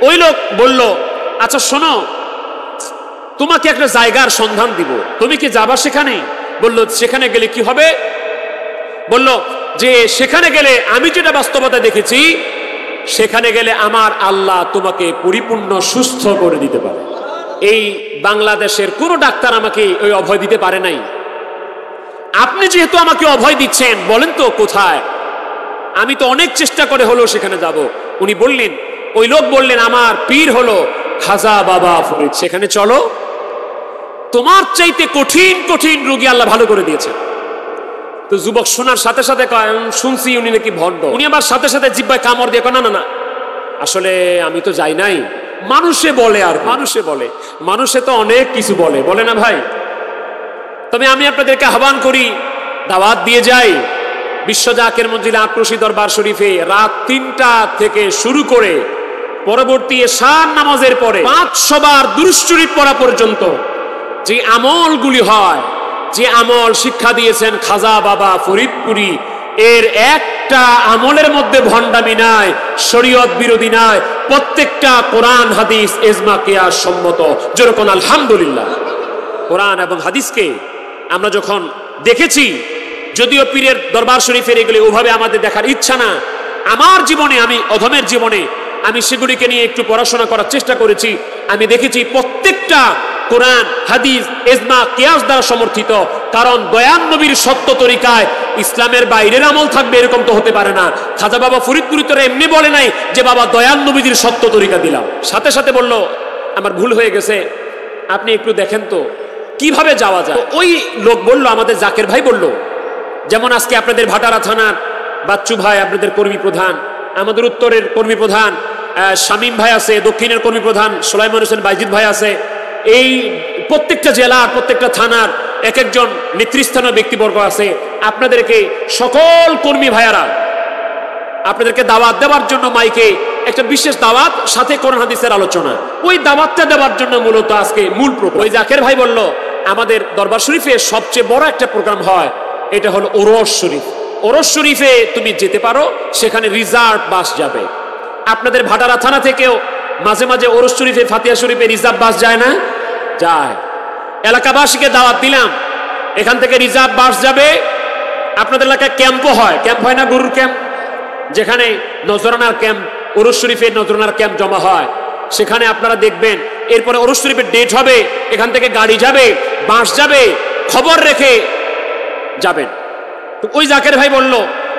ওই লোক বলল, আচ্ছা শোনো, তোমাকে একটা জায়গার সন্ধান দিব, তুমি কি যাবা সেখানে? বলল, সেখানে গেলে কি হবে? বলল যে সেখানে গেলে আমি যেটা বাস্তবতা দেখেছি, সেখানে গেলে আমার আল্লাহ তোমাকে পরিপূর্ণ সুস্থ করে দিতে পারে। এই বাংলাদেশের কোনো ডাক্তার আমাকে ওই অভয় দিতে পারে নাই। আপনি যেহেতু আমাকে অভয় দিচ্ছেন, বলেন তো কোথায়? আমি তো অনেক চেষ্টা করে হলো সেখানে যাব। উনি বললেন, ওই লোক বললেন, আমার পীর হলো খাজা বাবা ফরিদ, সেখানে চলো, তোমার চাইতে কঠিন কঠিন রোগী আল্লাহ ভালো করে দিয়েছে। তো যুবক শোনার সাথে সাথে কয়, শুনছি উনি নাকি ভণ্ড। উনি আবার সাথে সাথে জিব্বায় কামড় দিয়ে কয়, না না না, আসলে আমি তো যাই নাই, মানুষে বলে, আর মানুষে বলে, মানুষে তো অনেক কিছু বলে, বলে না ভাই? তবে আমি আপনাদেরকে আহ্বান করি, দাওয়াত দিয়ে যাই, বিশ্ব জাকের মঞ্জিল আক্রোশী দরবার শরীফে রাত ৩টা থেকে শুরু করে পরবর্তী এশার নামাজের পরে 500 বার দুরূদ শরীফ পড়া পর্যন্ত যে আমলগুলি হয়, যে আমল শিক্ষা দিয়েছেন খাজা বাবা ফরিদপুরি, এর একটা আমলের মধ্যে ভণ্ডামি নাই, শরীয়ত বিরোধী নাই, প্রত্যেকটা কোরআন হাদিস ইজমা কিয়াস সম্মত। যেরকম আলহামদুলিল্লাহ, কোরআন এবং হাদিসকে আমরা যখন দেখেছি, যদিও পীরের দরবার শরীফের এগুলি ওভাবে আমাদের দেখার ইচ্ছা না, আমার জীবনে, আমি অধমের জীবনে আমি সেগুলিকে নিয়ে একটু পড়াশোনা করার চেষ্টা করেছি। আমি দেখেছি প্রত্যেকটা কোরআন হাদিস ইজমা কিয়াস দ্বারা সমর্থিত। কারণ দয়ান নবীর সত্য তরিকায় ইসলামের বাইরের আমল থাকবে, এরকম তো হতে পারে না। খাজা বাবা ফরিদপুরি তো এমনি বলে নাই যে বাবা দয়ান নবীর সত্য তরিকা দিলাম। সাথে সাথে বলল, আমার ভুল হয়ে গেছে, আপনি একটু দেখেন তো কিভাবে যাওয়া যায়। ওই লোক বলল, আমাদের জাকের ভাই বলল, যেমন আজকে আপনাদের ভাটারা থানার বাচ্চু ভাই আপনাদের কর্মী প্রধান, আমাদের উত্তরের কর্মী প্রধান শামীম ভাই আছে, দক্ষিণের কর্মী প্রধান সুলাইমান হোসেন বাইজিদ ভাই আছে। এই প্রত্যেকটা জেলার প্রত্যেকটা থানার এক একজন নেতৃস্থানীয় ব্যক্তিবর্গ আছে। আপনাদেরকে সকল কর্মী ভাইয়ারা আপনাদেরকে দাওয়াত দেওয়ার জন্য মাইকে একটা বিশেষ দাওয়াত, সাথে কোরআন হাদিসের আলোচনা, ওই দাওয়াতটা দেওয়ার জন্য মূলত আজকে মূল প্রোগ্রাম। ওই জাকের ভাই বলল, আমাদের দরবার শরীফে সবচেয়ে বড় একটা প্রোগ্রাম হয়, এটা হলো ওরস শরীফ। ওরস শরীফে তুমি যেতে পারো, সেখানে রিজার্ভ বাস যাবে। আপনাদের ভাটারা থানা থেকেও মাঝে মাঝে ওরস শরীফে ফাতিহা শরীফে রিজার্ভ বাস যায় না? যায়। এলাকাবাসীকে দাওয়াত দিলাম, এখান থেকে রিজার্ভ বাস যাবে। আপনাদের এলাকায় ক্যাম্পও হয়, ক্যাম্প হয় না, গরুর ক্যাম্প, যেখানে নজরানার ক্যাম্প, ওরস শরীফের নজরানার ক্যাম্প জমা হয়, সেখানে আপনারা দেখবেন। এরপরে ওরস শরীফের ডেট হবে, এখান থেকে গাড়ি যাবে, বাস যাবে, খবর রেখে যাবেন। তো ওই জাকের ভাই বলল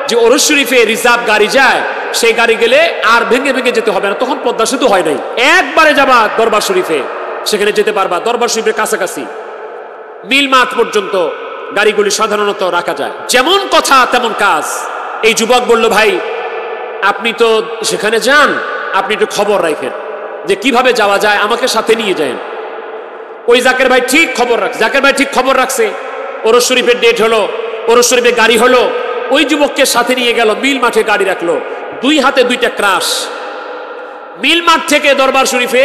যে ওরস শরীফে রিজার্ভ গাড়ি যায়, সেই গাড়ি গেলে আর ভেঙে ভেঙে যেতে হবে না, তখন পদ্মা সেতু হয় নাই, একবারে যাবা দরবার শরীফে, সেখানে যেতে পারবা। দরবার শরীফের কাছাকাছি মিল মাঠ পর্যন্ত গাড়িগুলি সাধারণত রাখা যায়। যেমন কথা তেমন কাজ। এই যুবক বলল, ভাই আপনি তো সেখানে যান, আপনি একটু খবর রাখেন যে কিভাবে যাওয়া যায়, আমাকে সাথে নিয়ে যান। ওই জাকের ভাই ঠিক খবর রাখছে, জাকের ভাই ঠিক খবর রাখছে। ওরস শরীফের ডেট হলো, ওরস শরীফের গাড়ি হলো, ওই যুবককে সাথে নিয়ে গেল, মিল মাঠে গাড়ি রাখলো, দুই হাতে দুইটা ক্রাশ। মিল মাঠ থেকে দরবার শরীফে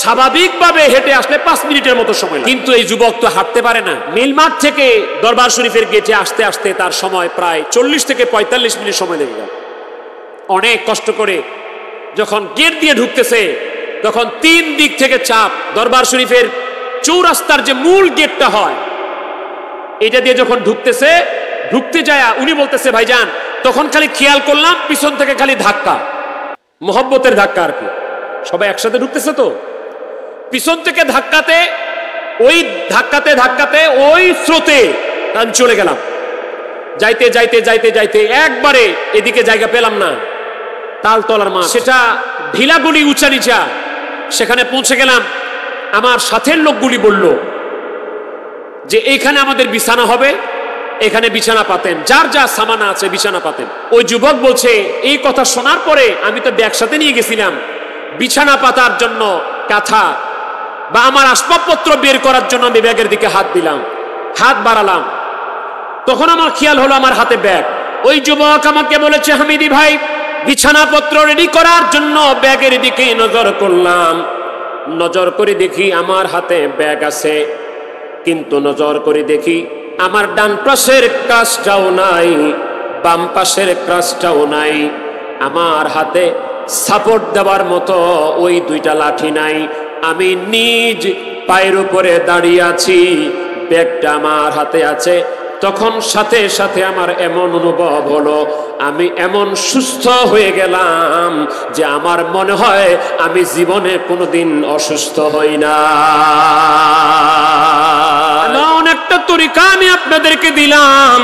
স্বাভাবিকভাবে হেঁটে আসলে 5 মিনিটের মতো সময়, কিন্তু এই যুবক তো হাঁটতে পারে না। মিল মাঠ থেকে দরবার শরীফের গেটে আসতে আসতে তার সময় প্রায় 40 থেকে 45 মিনিট সময় লেগে গেল। অনেক কষ্ট করে যখন গেট দিয়ে ঢুকতেছে, তখন 3 দিক থেকে চাপ। দরবার শরীফের চৌরাস্তার যে মূল গেটটা হয়, এটা দিয়ে যখন ঢুকতেছে, ঢুকতে যায় উনি বলতেছে ভাইজান, তখন খালি খেয়াল করলাম পিছন থেকে খালি ধাক্কা, মোহব্বতের ধাক্কা আর কি, সবাই একসাথে ঢুকতেছে তো, পিছন থেকে ধাক্কাতে ওই ধাক্কাতে ধাক্কাতে ওই স্রোতে আমি চলে গেলাম। যাইতে যাইতে যাইতে যাইতে একবারে এদিকে জায়গা পেলাম না, তালতলার মাঠ, সেটা ঢিলাগুলি উঁচা নিচা, সেখানে পৌঁছে গেলাম। আমার সাথের লোকগুলি বলল যে এইখানে আমাদের বিছানা হবে, এখানে বিছানা পাতেন, যার যা সামানা আছে বিছানা পাতেন। ওই যুবক বলছে এই কথা শোনার পরে আমি তো ব্যাগ সাথে নিয়ে গেছিলাম, বিছানা পাতার জন্য কাঁথা বা আমার আসবাবপত্র বের করার জন্য আমি ব্যাগের দিকে হাত দিলাম, হাত বাড়ালাম, তখন আমার খেয়াল হলো আমার হাতে ব্যাগ। ওই যুবক আমাকে বলেছে হামিদি ভাই, বিছানাপত্র রেডি করার জন্য ব্যাগের দিকে নজর করলাম, নজর করে দেখি আমার হাতে ব্যাগ আছে, কিন্তু নজর করে দেখি আমার ডান পাশের ক্রাশটাও নাই, বাম পাশের ক্রাশটাও নাই, আমার হাতে সাপোর্ট দেওয়ার মতো ওই দুইটা লাঠি নাই, আমি নিজ পায়ের উপরে দাঁড়িয়ে আছি, ব্যাগটা আমার হাতে আছে। তখন সাথে সাথে আমার এমন অনুভব হলো, আমি এমন সুস্থ হয়ে গেলাম যে আমার মনে হয় আমি জীবনে কোনোদিন অসুস্থ হই না। এমন একটা তরিকা আমি আপনাদেরকে দিলাম,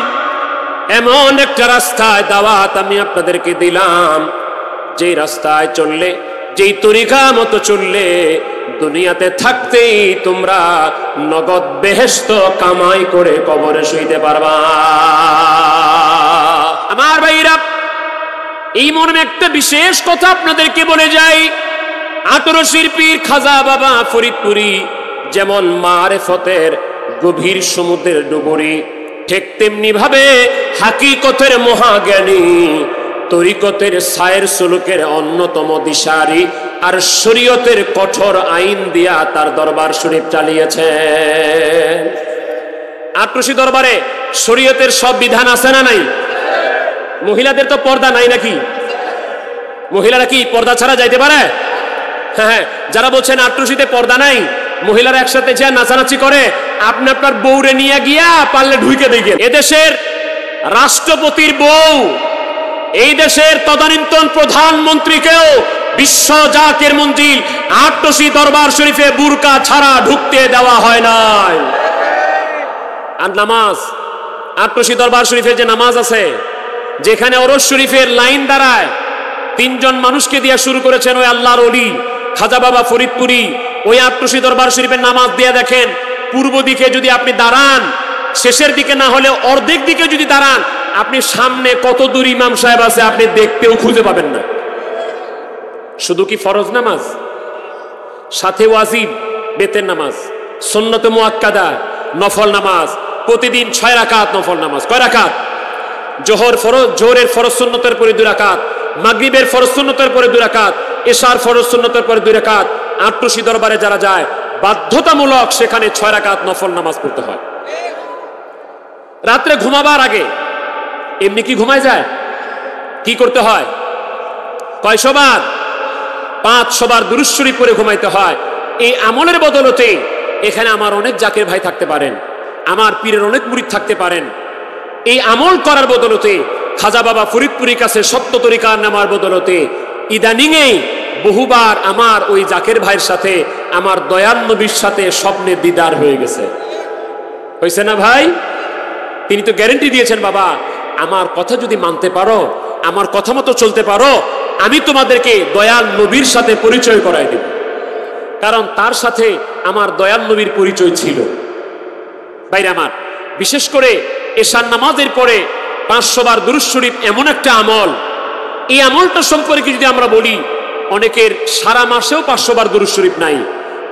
এমন একটা রাস্তায় দাওয়াত আমি আপনাদেরকে দিলাম, যেই রাস্তায় চললে, যেই তরিকা মতো চললে দুনিয়াতে থাকতেই তোমরা নগদ বেহেশত কামাই করে কবরে শুইতে পারবা। আমার ভাইরা, এই মর্মে একটা বিশেষ কথা আপনাদেরকে বলে যাই, 18 শিল্পীর খাজা বাবা ফরিদপুরি যেমন মারেফতের গভীর সমুদ্রের ডুবুরি, ঠিক তেমনি ভাবে হাকিকতের মহাজ্ঞানী, তরিকতের সায়ের সুলুকের অন্যতম দিশারি, আর শরীয়তের কঠোর আইন দিয়া তার দরবার শরীফ চালিয়েছেন। আটরশি দরবারে শরীয়তের সব বিধান আছে না নাই? মহিলাদের তো পর্দা নাই নাকি? মহিলারা কি পর্দা ছাড়া যাইতে পারে? হ্যাঁ, যারা বলছেন আটরশিতে পর্দা নাই, মহিলারা একসাথে যা নাচানাচি করে, আপনি আপনার বউরে নিয়ে গিয়া পারলে ঢুকে দেখেন। এদেশের রাষ্ট্রপতির বউ, এই দেশের তদানীন্তন প্রধানমন্ত্রীকেও বিশ্ব জাকের মঞ্জিল আটরশি দরবার শরীফে বুরকা ছাড়া ঢুকতে দেওয়া হয় নাই। আর নামাজ, আটরশি দরবার শরীফের যে নামাজ আছে, যেখানে ওরস শরীফের লাইন দাঁড়ায়, 3 জন মানুষকে দিয়ে শুরু করেছেন ওই আল্লাহর ওলি খাজা বাবা ফরিদপুরি। ওই আটরশি দরবার শরীফের নামাজ দিয়ে দেখেন, পূর্ব দিকে যদি আপনি দাঁড়ান, শেষের দিকে না হলে অর্ধেক দিকে যদি দাঁড়ান, আপনি সামনে কত দূর ইমাম সাহেব আছে আপনি দেখতেও খুঁজে পাবেন না। শুধু কি ফরজ নামাজ, সাথে ওয়াজিব বেতের নামাজ, সুন্নত মুআক্কাদা নফল নামাজ, প্রতিদিন 6 রাকাত নফল নামাজ। কয় রাকাত? জোহর ফরজ, জোহরের ফরজ সুন্নতের পরে 2 রাকাত, মাগরিবের ফরজ সুন্নতের পরে 2 রাকাত, এশার ফরজ সুন্নতের পরে 2 রাকাত। আটরশি দরবারে যারা যায় বাধ্যতামূলক সেখানে 6 রাকাত নফল নামাজ পড়তে হয়। রাত্রে ঘুমাবার আগে এমনি কি ঘুমায় যায়? কি করতে হয়? কয়শো বার? 500 বার দুরূদ শরীফ পড়ে ঘুমাইতে হয়। এই আমলের বদলতে এখানে আমার অনেক জাকের ভাই থাকতে পারেন, আমার পীরের অনেক মুরিদ থাকতে পারেন। এই আমল করার বদলতে, খাজা বাবা ফরিদপুরির কাছে সত্য তরিকার নামার বদলতে ইদানিংয়ে বহুবার আমার ওই জাকের ভাইয়ের সাথে, আমার দয়াল নবীর সাথে স্বপ্নে দিদার হয়ে গেছে। হয়েছে না ভাই? তিনি তো গ্যারেন্টি দিয়েছেন, বাবা আমার কথা যদি মানতে পারো, আমার কথা মতো চলতে পারো, আমি তোমাদেরকে দয়াল নবীর সাথে পরিচয় করাই দেব। কারণ তার সাথে আমার দয়াল নবীর পরিচয় ছিল। ভাইরা আমার, বিশেষ করে এশার নামাজের পরে 500 বার দুরূদ শরীফ এমন একটা আমল, এই আমলটা সম্পর্কে যদি আমরা বলি, অনেকের সারা মাসেও 500 বার দুরূদ শরীফ নাই,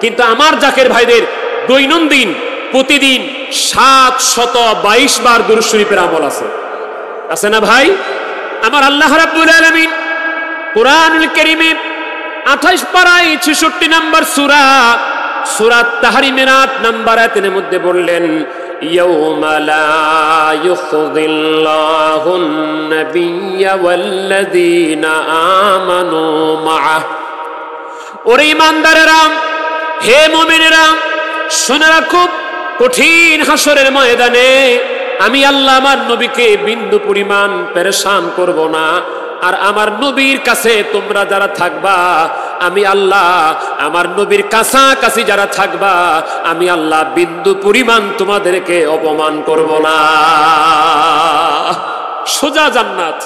কিন্তু আমার জাকের ভাইদের দৈনন্দিন প্রতিদিন 722 বার দুরূদ শরীফের আমল আছে, আছে না ভাই? আমার আল্লাহ রাব্বুল আলামিন কুরআনুল কারীমে 28 পারায় 66 নম্বর সূরা সূরা তাহরিমের 8 নম্বর আয়াতের মধ্যে বললেন, ইয়াউমা লা ইউখিযিল্লাহুন নাবিয়্যা ওয়াল্লাযীনা আমানু মাআহ। ওরে ঈমানদারেরা, হে মুমিনেরা, শুনে রাখো, কঠিন হাসরের ময়দানে আমি আল্লাহ আমার নবীকে বিন্দু পরিমাণ পেরেশান করব না। আর আমার নবীর কাছে তোমরা যারা থাকবা, আমি আল্লাহ আমার নবীর কাছাকাছি যারা থাকবা, আমি আল্লাহ বিন্দু পরিমাণ তোমাদেরকে অপমান করব না। সোজা জান্নাত।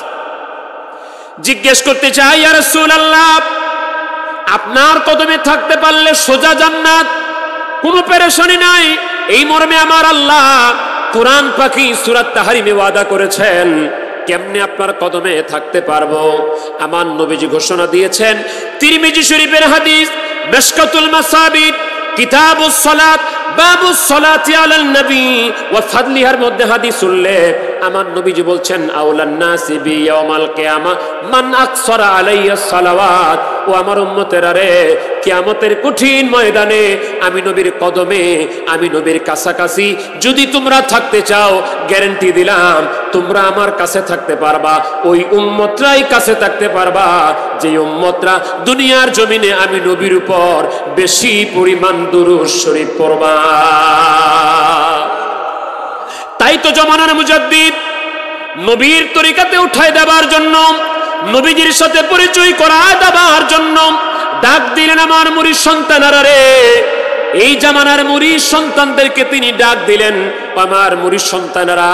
জিজ্ঞেস করতে চাই, ইয়া রাসূলুল্লাহ, আপনার কদমে থাকতে পারলে সোজা জান্নাত, কোনো পেরেশানি নাই, এই মর্মে আমার আল্লাহ কুরআন পাকি সূরা তাহরিমে ওয়াদা করেছেন। কেমনে আপনার কদমে থাকতে পারবো? আমার নবীজি ঘোষণা দিয়েছেন, তিরমিজি শরীফের হাদিস, মিশকাতুল মাসাবিদ, কিতাবুস সালাত, বাবুস সালাতি আলান নবী ওয়া ফাদলিহার মধ্যে হাদিস উল্লেখ। আমার নবীজি বলছেন, আউলান নাসি বি ইয়াউমাল কিয়ামা মান আকসারা আলাইহিস সালাওয়াত। ও আমার উম্মতেরা রে, কিয়ামতের কঠিন ময়দানে আমি নবীর কদমে, আমি নবীর কাছাকাছি যদি তোমরা থাকতে চাও, গ্যারান্টি দিলাম তোমরা আমার কাছে থাকতে পারবা। ওই উম্মতরাই কাছে থাকতে পারবা যে উম্মতরা দুনিয়ার জমিনে আমি নবীর উপর বেশি পরিমাণ দুরূদ শরীফ পড়বা। তাই তো জমানার মুজাদ্দিদ নবীর তরিকাতে উঠায় দেবার জন্য, নবীজির সাথে পরিচয় করায় দেবার জন্য ডাক দিলেন, আমার মুরিদ সন্তানেরা রে। এই জামানার মুরিদ সন্তানদেরকে তিনি ডাক দিলেন, আমার মুরিদ সন্তানেরা,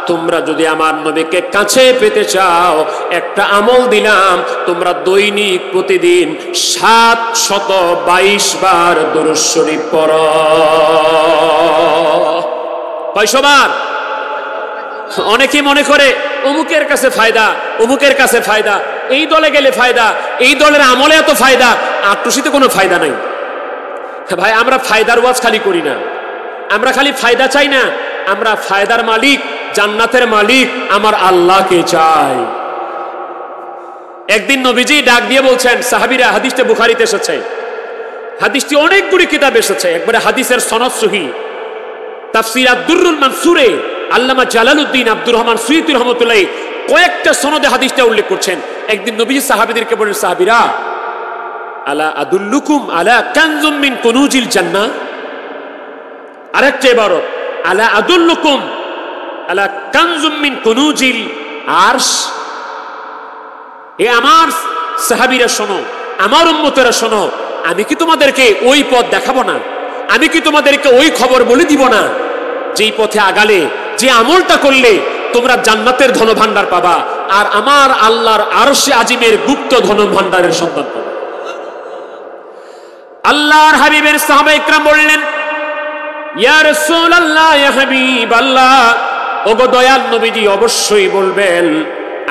তোমরা যদি আমার নবীকে কাছে পেতে চাও, একটা আমল দিলাম, তোমরা দৈনিক প্রতিদিন 722 বার দুরূদ শরীফ পড়ো। কয়শো বার? অনেকে মনে করে অমুকের কাছে ফায়দা, অমুকের কাছে ফায়দা, এই দলে গেলে ফায়দা, এই দলের আমলে এত ফায়দা, আটটুসিতে কোনো ফায়দা নাই। ভাই, আমরা ফায়দার ওয়াজ খালি করি না, আমরা খালি ফায়দা চাই না, আমরা ফায়দার মালিক, জান্নাতের মালিক আমার আল্লাহকে চাই। একদিন নবীজি ডাক দিয়ে বলছেন, সাহাবীরা, হাদিসটা বুখারীতে এসেছে, হাদিসটি অনেকগুলি কিতাব এসেছে, একবারে হাদিসের সনদ সহিহ। তাফসীর আদ-দুররুল মানসুরে আল্লামা জালালউদ্দিন আব্দুর রহমান সুয়ুতী রহমাতুল্লাহ কয়েকটা সনদে হাদিসটা উল্লেখ করছেন। একদিন নবীজি সাহাবীদেরকে বলেন, সাহাবীরা, আলা আদুল্লুকুম আলা কানজুম মিন কুনুজিল জান্নাহ। আরেকটা ইবারত, আলা আদুল্লুকুম আলা কানজুম মিন কুনুজিল আরশ। এ আমার সাহাবীরা শোনো, আমার উম্মতেরা শোনো, আমি কি তোমাদেরকে ওই পথ দেখাবো না? আমি কি তোমাদেরকে ওই খবর বলে দিব না যেই পথে আগালে, যে আমলটা করলে তোমরা জান্নাতের ধনভাণ্ডার পাবা, আর আমার আল্লাহর আরশে আজিমের গুপ্ত ধনভাণ্ডারের সন্তান পাবা। আল্লাহর হাবিবের সাহাবা ইকরাম বললেন, ইয়া রাসূলুল্লাহ, ইয়া হাবিবাল্লাহ, ওগো দয়াল নবীজি, অবশ্যই বলবেন।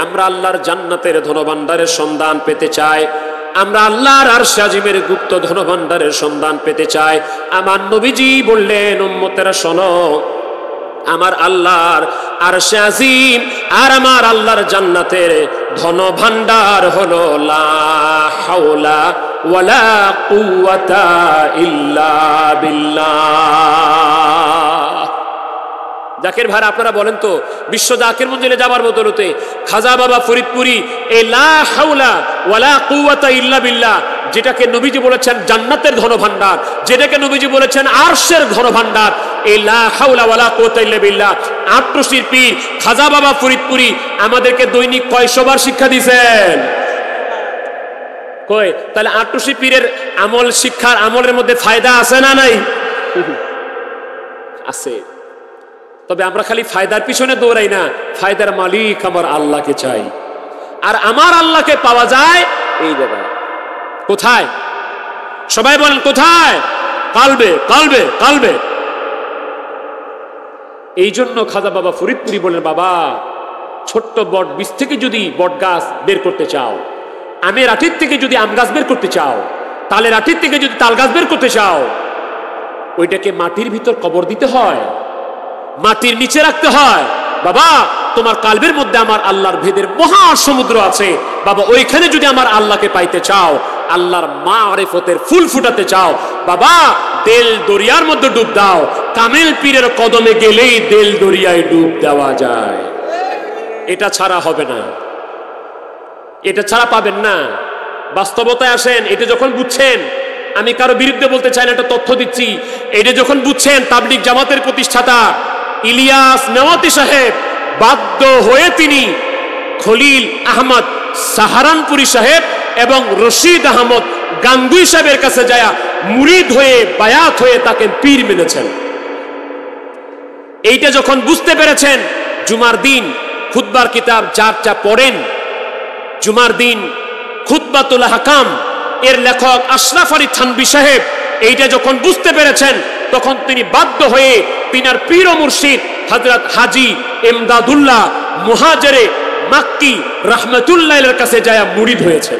আমরা আল্লাহর জান্নাতের ধনভাণ্ডারের সন্ধান পেতে চাই, আমরা আল্লাহর আরশে আজিমের গুপ্ত ধনভাণ্ডারের সন্ধান পেতে চাই। আমার নবীজি বললেন, উম্মতেরা শোনো, আমার আল্লাহর আরশে আজিম আর আমার আল্লাহর জান্নাতের ধনভাণ্ডার হলো লা হাওলা ওয়ালা কুওয়াতা ইল্লা বিল্লাহ। জাকির ভাই, আপনারা বলেন তো, বিশ্ব জাকির মঞ্জিলে যাবার বদলতে খাজা বাবা ফরিদপুরি এই লা হাওলা ওয়ালা কুওয়াতা ইল্লা বিল্লাহ, যেটাকে নবীজি বলেছেন জান্নাতের ধনভাণ্ডার, যেটাকে নবীজি বলেছেন আরশের ধনভাণ্ডার, এই লা হাওলা ওয়ালা কুওয়াতা ইল্লা বিল্লাহ, আট্টশির পীর খাজা বাবা ফরিদপুরি আমাদেরকে দৈনিক কয়শো বার শিক্ষা দিয়েছেন? কই? তাহলে আট্টশি পীরের আমল, শিক্ষার আমলের মধ্যে ফায়দা আছে না নাই? আছে। তবে আমরা খালি ফায়দার পিছনে দৌড়াই না, ফায়দার মালিক আমার আল্লাহকে চাই। আর আমার আল্লাহকে পাওয়া যায় এই জায়গায়। কোথায়? সবাই বলেন কোথায়? কালবে, কালবে, কালবে। এই জন্য খাজা বাবা ফরিদপুরি বলেন, বাবা, ছোট্ট বট বীজ থেকে যদি বট গাছ বের করতে চাও, আমের আঠির থেকে যদি আম গাছ বের করতে চাও, তালের আঠির থেকে যদি তাল গাছ বের করতে চাও, ওইটাকে মাটির ভিতর কবর দিতে হয়, মাটির নিচে রাখতে হয়। বাবা, তোমার কালবের মধ্যে আমার আল্লাহর ভেদের মহা সমুদ্র আছে বাবা, ওইখানে যদি আমার আল্লাহকে পাইতে চাও, আল্লাহর মারিফতের ফুল ফুটাতে চাও, বাবা দেল দরিয়ার মধ্যে ডুব দাও। কামেল পীরের কদমে গেলেই দেল দরিয়ায় ডুব দেওয়া যায়। এটা ছাড়া হবে না, এটা ছাড়া পাবেন না। বাস্তবতায় আসেন। এটা যখন বুঝছেন, আমি কারো বিরুদ্ধে বলতে চাই না, একটা তথ্য দিচ্ছি, এটা যখন বুঝছেন তাবলিগ জামাতের প্রতিষ্ঠাতা ইলিয়াস নেওয়াতি সাহেব বাধ্য হয়ে তিনি খলিল আহমদ সাহারানপুরি সাহেব এবং রশিদ আহমদ গাঙ্গুই সাহেবের কাছে যায় মুরিদ হয়ে বায়াত হয়ে তাকে পীর মেনেছেন। এইটা যখন বুঝতে পেরেছেন, জুমার দিন খুতবার কিতাব যার যা পড়েন, জুমার দিন খুতবাতুল আহকাম এর লেখক আশরাফ আলী থানভী সাহেব এইটা যখন বুঝতে পেরেছেন, তখন তিনি বাধ্য হয়ে তিনার পীর ও মুর্শিদ হযরত হাজী ইমদাদুল্লাহ মুহাজিরে মাক্কি রাহমাতুল্লাহির কাছে যায় মুরিদ হয়েছে।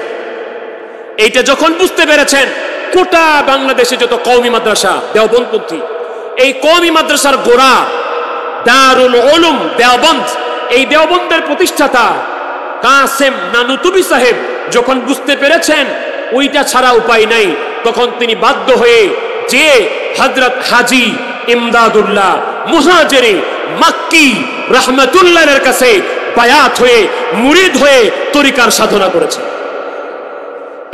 এইটা যখন বুঝতে পেরেছেন, গোটা বাংলাদেশে যত কওমি মাদ্রাসা দেওবন্দপন্থী, এই কওমি মাদ্রাসার গোড়া দারুল উলুম দেওবন্দ, এই দেওবন্দের প্রতিষ্ঠাতা কাসেম নানুতুবি সাহেব যখন বুঝতে পেরেছেন ওইটা ছাড়া উপায় নাই, তখন তিনি বাধ্য হয়ে যে হযরত হাজী ইমদাদুল্লাহ মুহাজিরে মাক্কি রাহমাতুল্লাহির কাছে বায়াত হয়ে মুরিদ হয়ে তরিকার সাধনা করেছেন।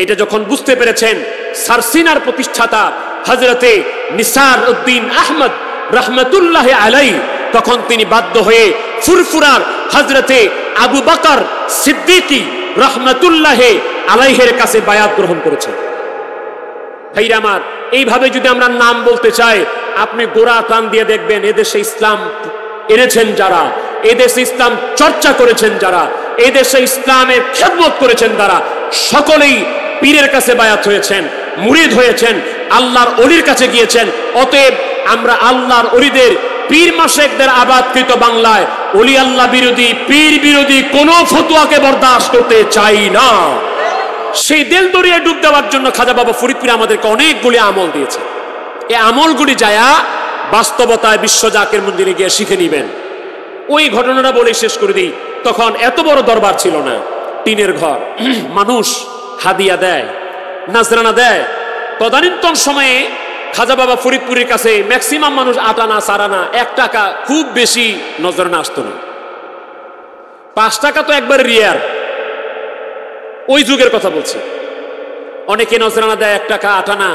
এটা যখন বুঝতে পেরেছেন, সারসিনার প্রতিষ্ঠাতা হযরতে নিসার উদ্দিন আহমদ রাহমাতুল্লাহি আলাইহি, তখন তিনি বাধ্য হয়ে ফুরফুরার হযরতে আবু বকর সিদ্দিকী রাহমাতুল্লাহি আলাইহির কাছে বায়াত গ্রহণ করেছেন। ভাইরা আমার, এইভাবে যদি আমরা নাম বলতে চাই, আপনি গোড়া টান দিয়ে দেখবেন এদেশে ইসলাম এনেছেন যারা, এদেশে ইসলাম চর্চা করেছেন যারা, এদেশে ইসলামের খেদমত করেছেন যারা, সকলেই পীরের কাছে বায়াত হয়েছেন, মুরিদ হয়েছেন, আল্লাহর ওলির কাছে গিয়েছেন। অতএব আমরা আল্লাহর ওলিদের, পীর মাশেখদের আবাদকৃত বাংলায় ওলি আল্লাহ বিরোধী, পীর বিরোধী কোন ফতোয়াকে বরদাস্ত করতে চাই না। সেই দেল দরিয়ায় ডুব দেওয়ার জন্য খাজা বাবা ফরিদ পীর আমাদেরকে অনেকগুলি আমল দিয়েছে। এই আমলগুলি যায়া বাস্তবতায় বিশ্ব জাকের মন্দিরে গিয়ে শিখে নিবেন। ওই ঘটনাটা বলে শেষ করে দিই। তখন এত বড় দরবার ছিল না, টিনের ঘর, মানুষ হাদিয়া দেয়, নাজরানা দেয়। তদানীন্তন সময়ে খাজা বাবা ফরিদপুরের কাছে ম্যাক্সিমাম মানুষ 8 আনা 4 আনা 1 টাকা, খুব বেশি নজরানা আসতো না। 5 টাকা তো একবার রিয়ার, ওই যুগের কথা বলছি। অনেকে নজরানা দেয় 1 টাকা 8 আনা,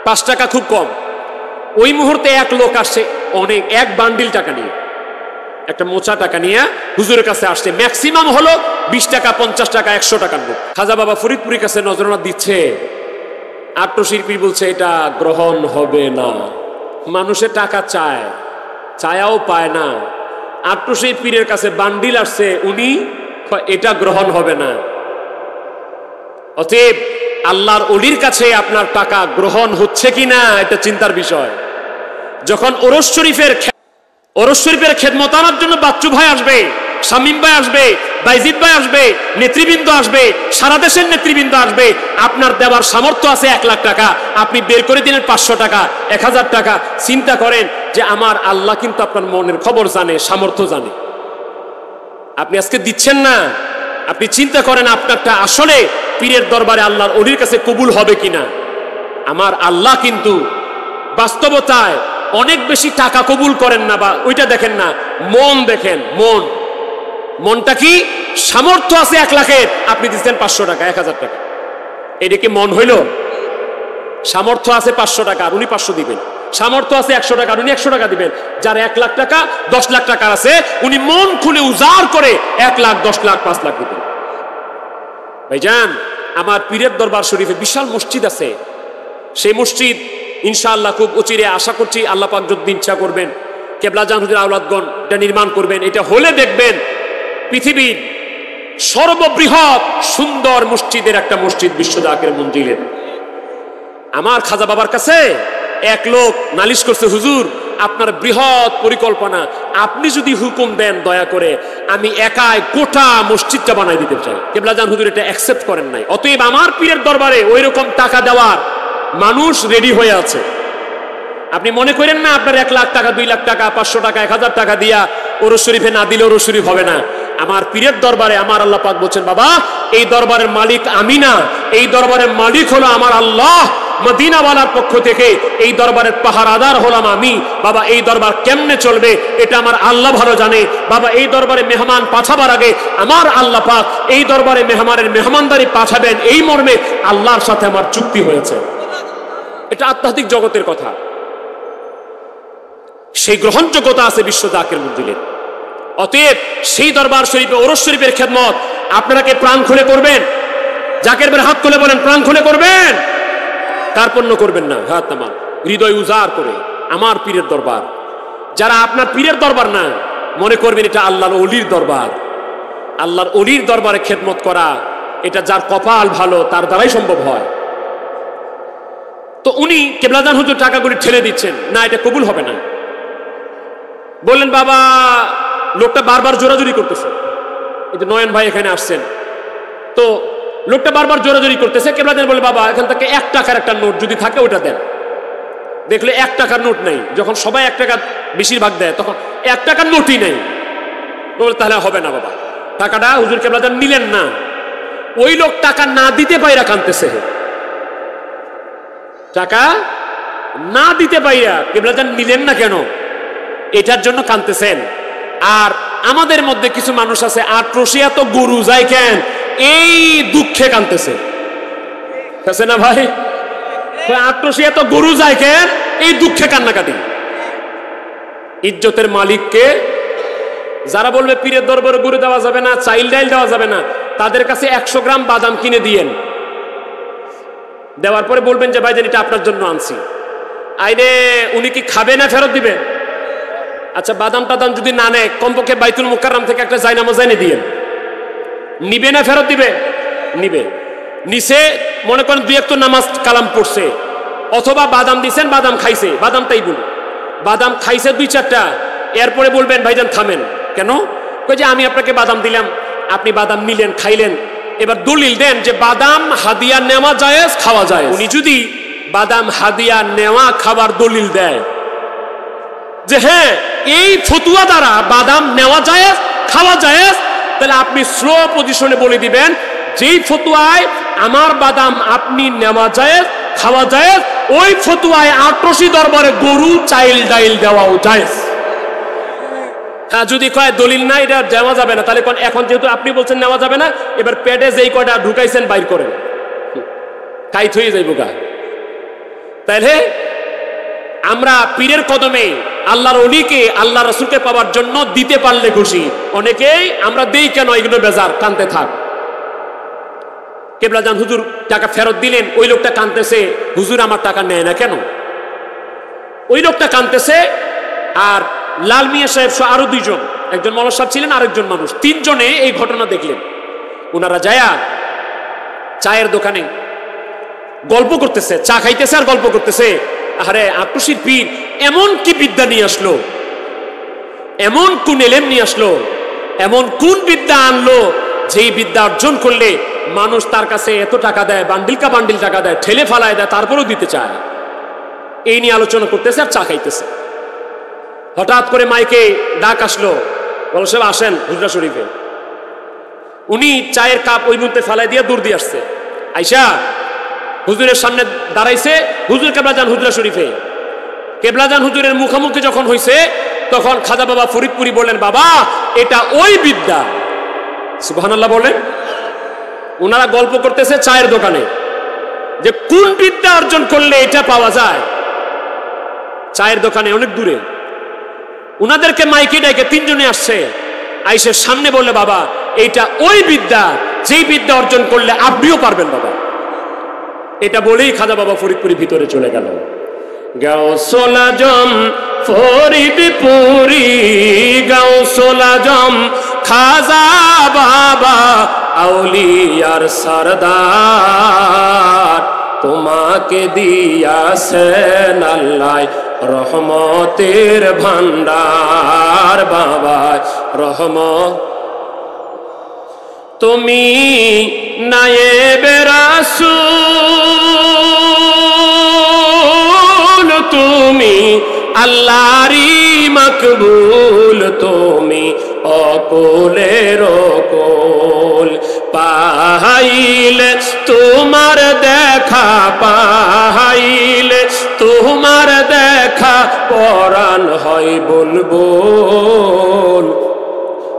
5 টাকা খুব কম। ওই মুহূর্তে এক লোক আসছে অনেক, এক বান্ডিল টাকা নিয়ে, একটা মোচা টাকা নিয়ে হুজুরের কাছে আসছে। ম্যাক্সিমাম হলো 20 টাকা 50 টাকা 100 টাকার লোক। খাজা বাবা ফরিদপুরের কাছে নজরানা দিচ্ছে, আট্টশিল্পী বলছে এটা গ্রহণ হবে না। মানুষের টাকা চায়, চায়াও পায় না। আট্টশিল্পীর কাছে বান্ডিল আসছে, উনি এটা গ্রহণ হবে না। অতএব আল্লাহর ওলির কাছে আপনার টাকা গ্রহণ হচ্ছে কিনা এটা চিন্তার বিষয়। যখন ওরস শরীফের খেদমত আনার জন্য বাচ্চু ভাই আসবে, শামীম ভাই আসবে, বাইজিদ ভাই আসবে, নেতৃবৃন্দ আসবে, সারা দেশের নেতৃবৃন্দ আসবে, আপনার দেওয়ার সামর্থ্য আছে 1 লাখ টাকা, আপনি বের করে দিলেন 500 টাকা 1000 টাকা। চিন্তা করেন যে আমার আল্লাহ কিন্তু আপনার মনের খবর জানে, সামর্থ্য জানে। আপনি আজকে দিচ্ছেন না, আপনি চিন্তা করেন আপনারটা আসলে পীরের দরবারে আল্লাহর ওলির কাছে কবুল হবে কিনা। আমার আল্লাহ কিন্তু বাস্তবতায় অনেক বেশি টাকা কবুল করেন না, বা ওইটা দেখেন না, মন দেখেন। মনটা কি? সামর্থ্য আছে 1 লাখের, আপনি দিচ্ছেন 500 টাকা 1000 টাকা, এটা কি মন হইল? সামর্থ্য আছে 500 টাকা আর উনি 500 দিবেন, সামর্থ্য আছে 100 টাকা আর উনি 100 টাকা দিবেন। যার 1 লাখ টাকা 10 লাখ টাকা আছে, উনি মন খুলে উজাড় করে 1 লাখ 10 লাখ 5 লাখ দিবেন। ভাইজান, আমার পীরের দরবার শরীফে বিশাল মসজিদ আছে। সেই মসজিদ ইনশাআল্লাহ খুব অচিরে, আশা করছি আল্লাহ পাক যদি ইচ্ছা করবেন, কেবলাজান হুজুর আওলাদগণ এটা নির্মাণ করবেন। এটা হলে দেখবেন পৃথিবীর সর্ববৃহৎ সুন্দর মসজিদের একটা মসজিদ বিশ্ব জাকের মঞ্জিলের। আমার খাজা বাবার কাছে এক লোক নালিশ করছে, হুজুর আপনার বৃহৎ পরিকল্পনা, আপনি যদি হুকুম দেন দয়া করে আমি একাই গোটা মসজিদটা বানাই দিতে চাই, কেবলাজান হুজুর এটা অ্যাকসেপ্ট করেন নাই। অতএব আমার পীরের দরবারে ওই রকম টাকা দেওয়ার মানুষ রেডি হয়ে আছে। আপনি মনে করেন না আপনার 1 লাখ টাকা, 2 লাখ টাকা, 500 টাকা, 1000 টাকা দিয়া ওরস শরীফে না দিলে ওরস শরীফ হবে না। আমার পীরের দরবারে আমার আল্লাহ পাক বলছেন, বাবা এই দরবারের মালিক আমি না, এই দরবারের মালিক হলো আমার আল্লাহ। মদিনাওয়ালার পক্ষ থেকে এই দরবারের পাহারাদার হলাম আমি। বাবা এই দরবার কেমনে চলবে এটা আমার আল্লাহ ভালো জানে। বাবা এই দরবারে মেহমান পাঠাবার আগে আমার আল্লাহ পাক এই দরবারে মেহমানের মেহমানদারি পাঠাবেন, এই মর্মে আল্লাহর সাথে আমার চুক্তি হয়েছে। এটা আধ্যাত্মিক জগতের কথা, সেই গ্রহণযোগ্যতা আছে বিশ্ব জাকির মঞ্জিলের। অতএব সেই দরবার শরীফে ওরস শরীফের খেদমত আপনারা কে প্রাণ খুলে করবেন? জাকির ভাই হাত তুলে বলেন প্রাণ খুলে করবেন, কার্পণ্য করবেন না, হাত নামান, হৃদয় উজাড় করে আমার পীরের দরবার। যারা আপনার পীরের দরবার না মনে করবেন এটা আল্লাহর ওলির দরবার। আল্লাহর ওলির দরবারে খেদমত করা এটা যার কপাল ভালো তার দ্বারাই সম্ভব হয়। তো উনি কেবলাজান হুজুর টাকাগুলি ঠেলে দিচ্ছেন, না এটা কবুল হবে না। বললেন বাবা লোকটা বারবার জোরাজুরি করতেছে। এই যে নয়ন ভাই এখানে আসছেন, তো লোকটা বারবার জোরাজুরি করতেছে। কেবলাজান বলে বাবা এখান থেকে 1 টাকার একটা নোট যদি থাকে ওটা দেন। দেখলে 1 টাকার নোট নেই, যখন সবাই 1 টাকা বেশিরভাগ দেয় তখন 1 টাকার নোটই নেই। বলে তাহলে হবে না বাবা, টাকাটা হুজুর কেবলাজান নিলেন না। ওই লোক টাকা না দিতে পাইরা কাঁদতেছে, টাকা না দিতে পাইরা কেবলাজান নিলেন না কেন এটার জন্য কাঁদতেছেন। আর আমাদের মধ্যে কিছু মানুষ আছে আট্রসিয়া তো গরু যায় কেন এই দুঃখে কাঁদতেছে, আছে না ভাই? আট্রসিয়া তো গরু যায় কেন এই দুঃখে কান্নাকাটি। ইজ্জতের মালিককে যারা বলবে পীরের দরবারে গরু দেওয়া যাবে না, চাইল ডাইল দেওয়া যাবে না, তাদের কাছে 100 গ্রাম বাদাম কিনে দিয়েন। দেওয়ার পরে বলবেন যে ভাইজান এটা আপনার জন্য আনছি। আইরে উনি কি খাবে না ফেরত দিবেন? আচ্ছা বাদাম টাদাম যদি না নেয় কমপক্ষে বাইতুল মুকাররম থেকে একটা জায়নামাজ এনে দিয়েন। নিবে না ফেরত দিবে? নিবে। নিচে মনে করেন 2-1 তো নামাজ কালাম পড়ছে, অথবা বাদাম দিছেন বাদাম খাইছে, বাদামটাই বলুন বাদাম খাইছে 2-4টা, এরপরে বলবেন ভাইজান থামেন কেন? কই যে আমি আপনাকে বাদাম দিলাম, আপনি বাদাম নিলেন খাইলেন, এবার দলিল দেন যে বাদাম হাদিয়া নেওয়া জায়েজ খাওয়া যায়। উনি যদি বাদাম হাদিয়া নেওয়া খাবার দলিল দেয় যে হ্যাঁ এই ফতুয়া দ্বারা বাদাম নেওয়া জায়েজ খাওয়া জায়েজ, তাহলে আপনি স্লো পজিশনে বলে দিবেন যেই ফতুয়ায় আমার বাদাম আপনি নেওয়া জায়েজ খাওয়া জায়েজ, ওই ফতুয়ায় আট্রসি দরবারে গরু চাইল ডাইল দেওয়াও জায়েজ। হ্যাঁ যদি কয় দলিল না এটা দেওয়া যাবে না, তাহলে এখন যেহেতু আপনি বলছেন নেওয়া যাবে না, এবার পেটে যেই কয়টা ঢুকাইছেন বাইর করেন, কাইত হয়ে যাইব গা। তাইলে আমরা পীরের কদমে আল্লাহর ওলিকে আল্লাহ রাসূলকে পাওয়ার জন্য দিতে পারলে খুশি। অনেকেই আমরা দেই কেন এগুলো বেজার, কানতে থাক। কেবলাজান হুজুর টাকা ফেরত দিলেন, ওই লোকটা কানতেছে হুজুর আমার টাকা নেয় না কেন। ওই লোকটা কানতেছে। আর লাল মিয়া সাহেব সহ আরো 2 জন, একজন মৌলানা সাহেব ছিলেন আরেকজন মানুষ, 3 জনে এই ঘটনা দেখলেন। ওনারা যায়া চায়ের দোকানে গল্প করতেছে, চা খাইতেছে আর গল্প করতেছে। আরে আট্রসির পীর এমন কি বিদ্যা নিয়ে আসলো, এমন কোন এলেম নিয়ে আসলো, এমন কোন বিদ্যা আনলো যেই বিদ্যা অর্জন করলে মানুষ তার কাছে এত টাকা দেয়, বান্ডিল কা বান্ডিল টাকা দেয়, ঠেলে ফালায় দেয়, তারপরেও দিতে চায়। এই নিয়ে আলোচনা করতেছে আর চা খাইতেছে। হঠাৎ করে মাইকে ডাক আসলো, বলো সাহেব আসেন হুজরা শরীফে। উনি চায়ের কাপ ওই মুহূর্তে ফালাই দিয়ে দূর দিয়ে আসছে, আইসা হুজুরের সামনে দাঁড়াইছে। হুজুর কেবলাজান হুজরা শরীফে। কেবলাজান হুজুরের মুখোমুখি যখন হয়েছে তখন খাজা বাবা ফরিদপুরি বললেন বাবা এটা ওই বিদ্যা। সুবহানাল্লাহ বলেন। ওনারা গল্প করতেছে চায়ের দোকানে যে কোন বিদ্যা অর্জন করলে এটা পাওয়া যায়। চায়ের দোকানে অনেক দূরে। উনাদেরকে মাইকে ডেকে 3 জনে আসছে, আইসের সামনে বললে বাবা এইটা ওই বিদ্যা যেই বিদ্যা অর্জন করলে আপনিও পারবেন বাবা। এটা বলেই খাজা বাবা ফরিদপুরি ভিতরে চলে গেল। গাউসুল আজম ফরিদপুরি, গাউসুল আজম খাজা বাবা আউলিয়ার সরদার, তোমাকে দিয়াছেন আল্লাহ রহমতের ভান্ডার বাবা রহমত তুমি নায়েবে রাসূল তুমি আল্লাহরই মকবুল তুমি অকুলের অকুল পাইলে তোমার দেখা পাইলে তোমার দেখা পরাণ হয় বুলবুল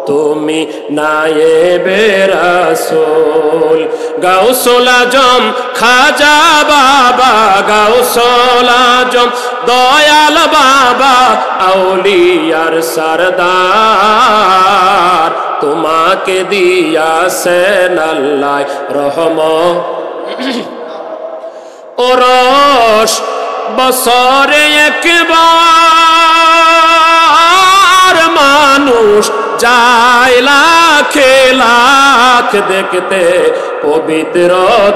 তুমি নায়েবে রাসূল গাউসুল আজম খাজা বাবা গাউসুল আজম দয়াল বাবা আউলিয়ার সরদার তোমাকে দিয়াছেন আল্লাহ রহমত ওরস বছরে একবার মানুষ যায় লাখে লাখ দেখতে পবিত্র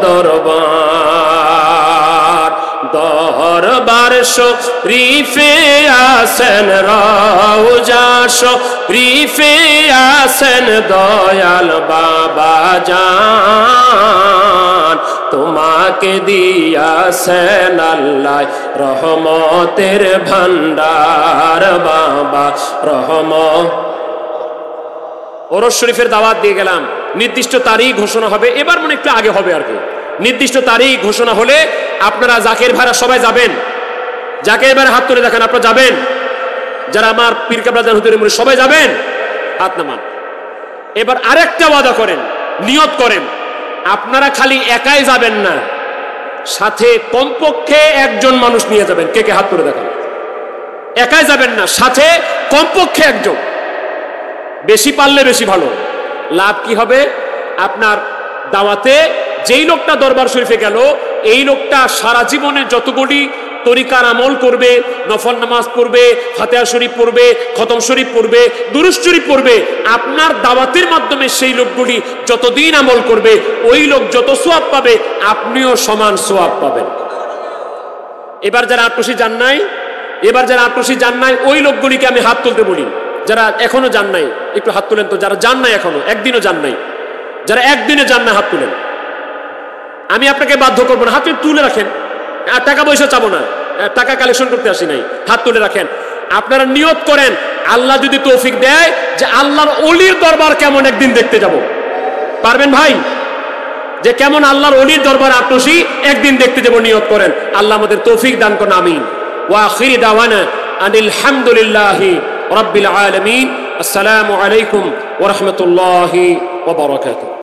দরবার দরবার শরীফে আসেন রওজা শরীফে আসেন দয়াল বাবা জান তোমাকে দিয়াছেন আল্লাহ রহমতের ভান্ডার বাবা রহমত ওরস শরীফের দাওয়াত দিয়ে গেলাম নির্দিষ্ট তারিখ ঘোষণা হবে এবার মনে একটু আগে হবে আর কি নির্দিষ্ট তারিখ ঘোষণা হলে আপনারা জাকের ভাইরা সবাই যাবেন জাকের ভাইরা হাত তুলে দেখেন আপনারা যাবেন যারা আমার পীর কেবলা হুজুরের মুরিদ সবাই যাবেন হাত নামান এবার আরেকটা ওয়াদা করেন নিয়ত করেন আপনারা খালি একাই যাবেন না সাথে কমপক্ষে একজন মানুষ নিয়ে যাবেন কে কে হাত তুলে দেখেন একাই যাবেন না সাথে কমপক্ষে একজন বেশি পারলে বেশি ভালো লাভ কি হবে আপনার দাওয়াতে যেই লোকটা দরবার শরীফে গেল এই লোকটা সারা জীবনে যতগুলি তরিকার আমল করবে নফল নামাজ পড়বে ফাতিহা শরীফ পড়বে খতম শরীফ পড়বে দুরূদ শরীফ পড়বে আপনার দাওয়াতের মাধ্যমে সেই লোকগুলি যতদিন আমল করবে ওই লোক যত সওয়াব পাবে আপনিও সমান সওয়াব পাবেন এবার যারা আটশি যান নাই ওই লোকগুলিকে আমি হাত তুলতে বলি যারা এখনো যান নাই একটু হাত তুলেন তো যারা যান নাই এখনো একদিনও যান নাই যারা একদিনে যান না হাত তুলেন আমি আপনাকে বাধ্য করবো না হাত তুলে রাখেন আর টাকা পয়সা চাবো না টাকা কালেকশন করতে আসি নাই হাত তুলে রাখেন আপনারা নিয়ত করেন আল্লাহ যদি তৌফিক দেয় যে আল্লাহর ওলির দরবার কেমন একদিন দেখতে যাব পারবেন ভাই যে কেমন আল্লাহর ওলির দরবার আটশি একদিন দেখতে যাব নিয়ত করেন আল্লাহ আমাদের তৌফিক দান করুন আমিন ওয়া আখিরি দাওয়ানা আনিল হামদুলিল্লাহি রাব্বিল আলামিন আসসালামু আলাইকুম ওয়া রাহমাতুল্লাহি ওয়া বারাকাতুহু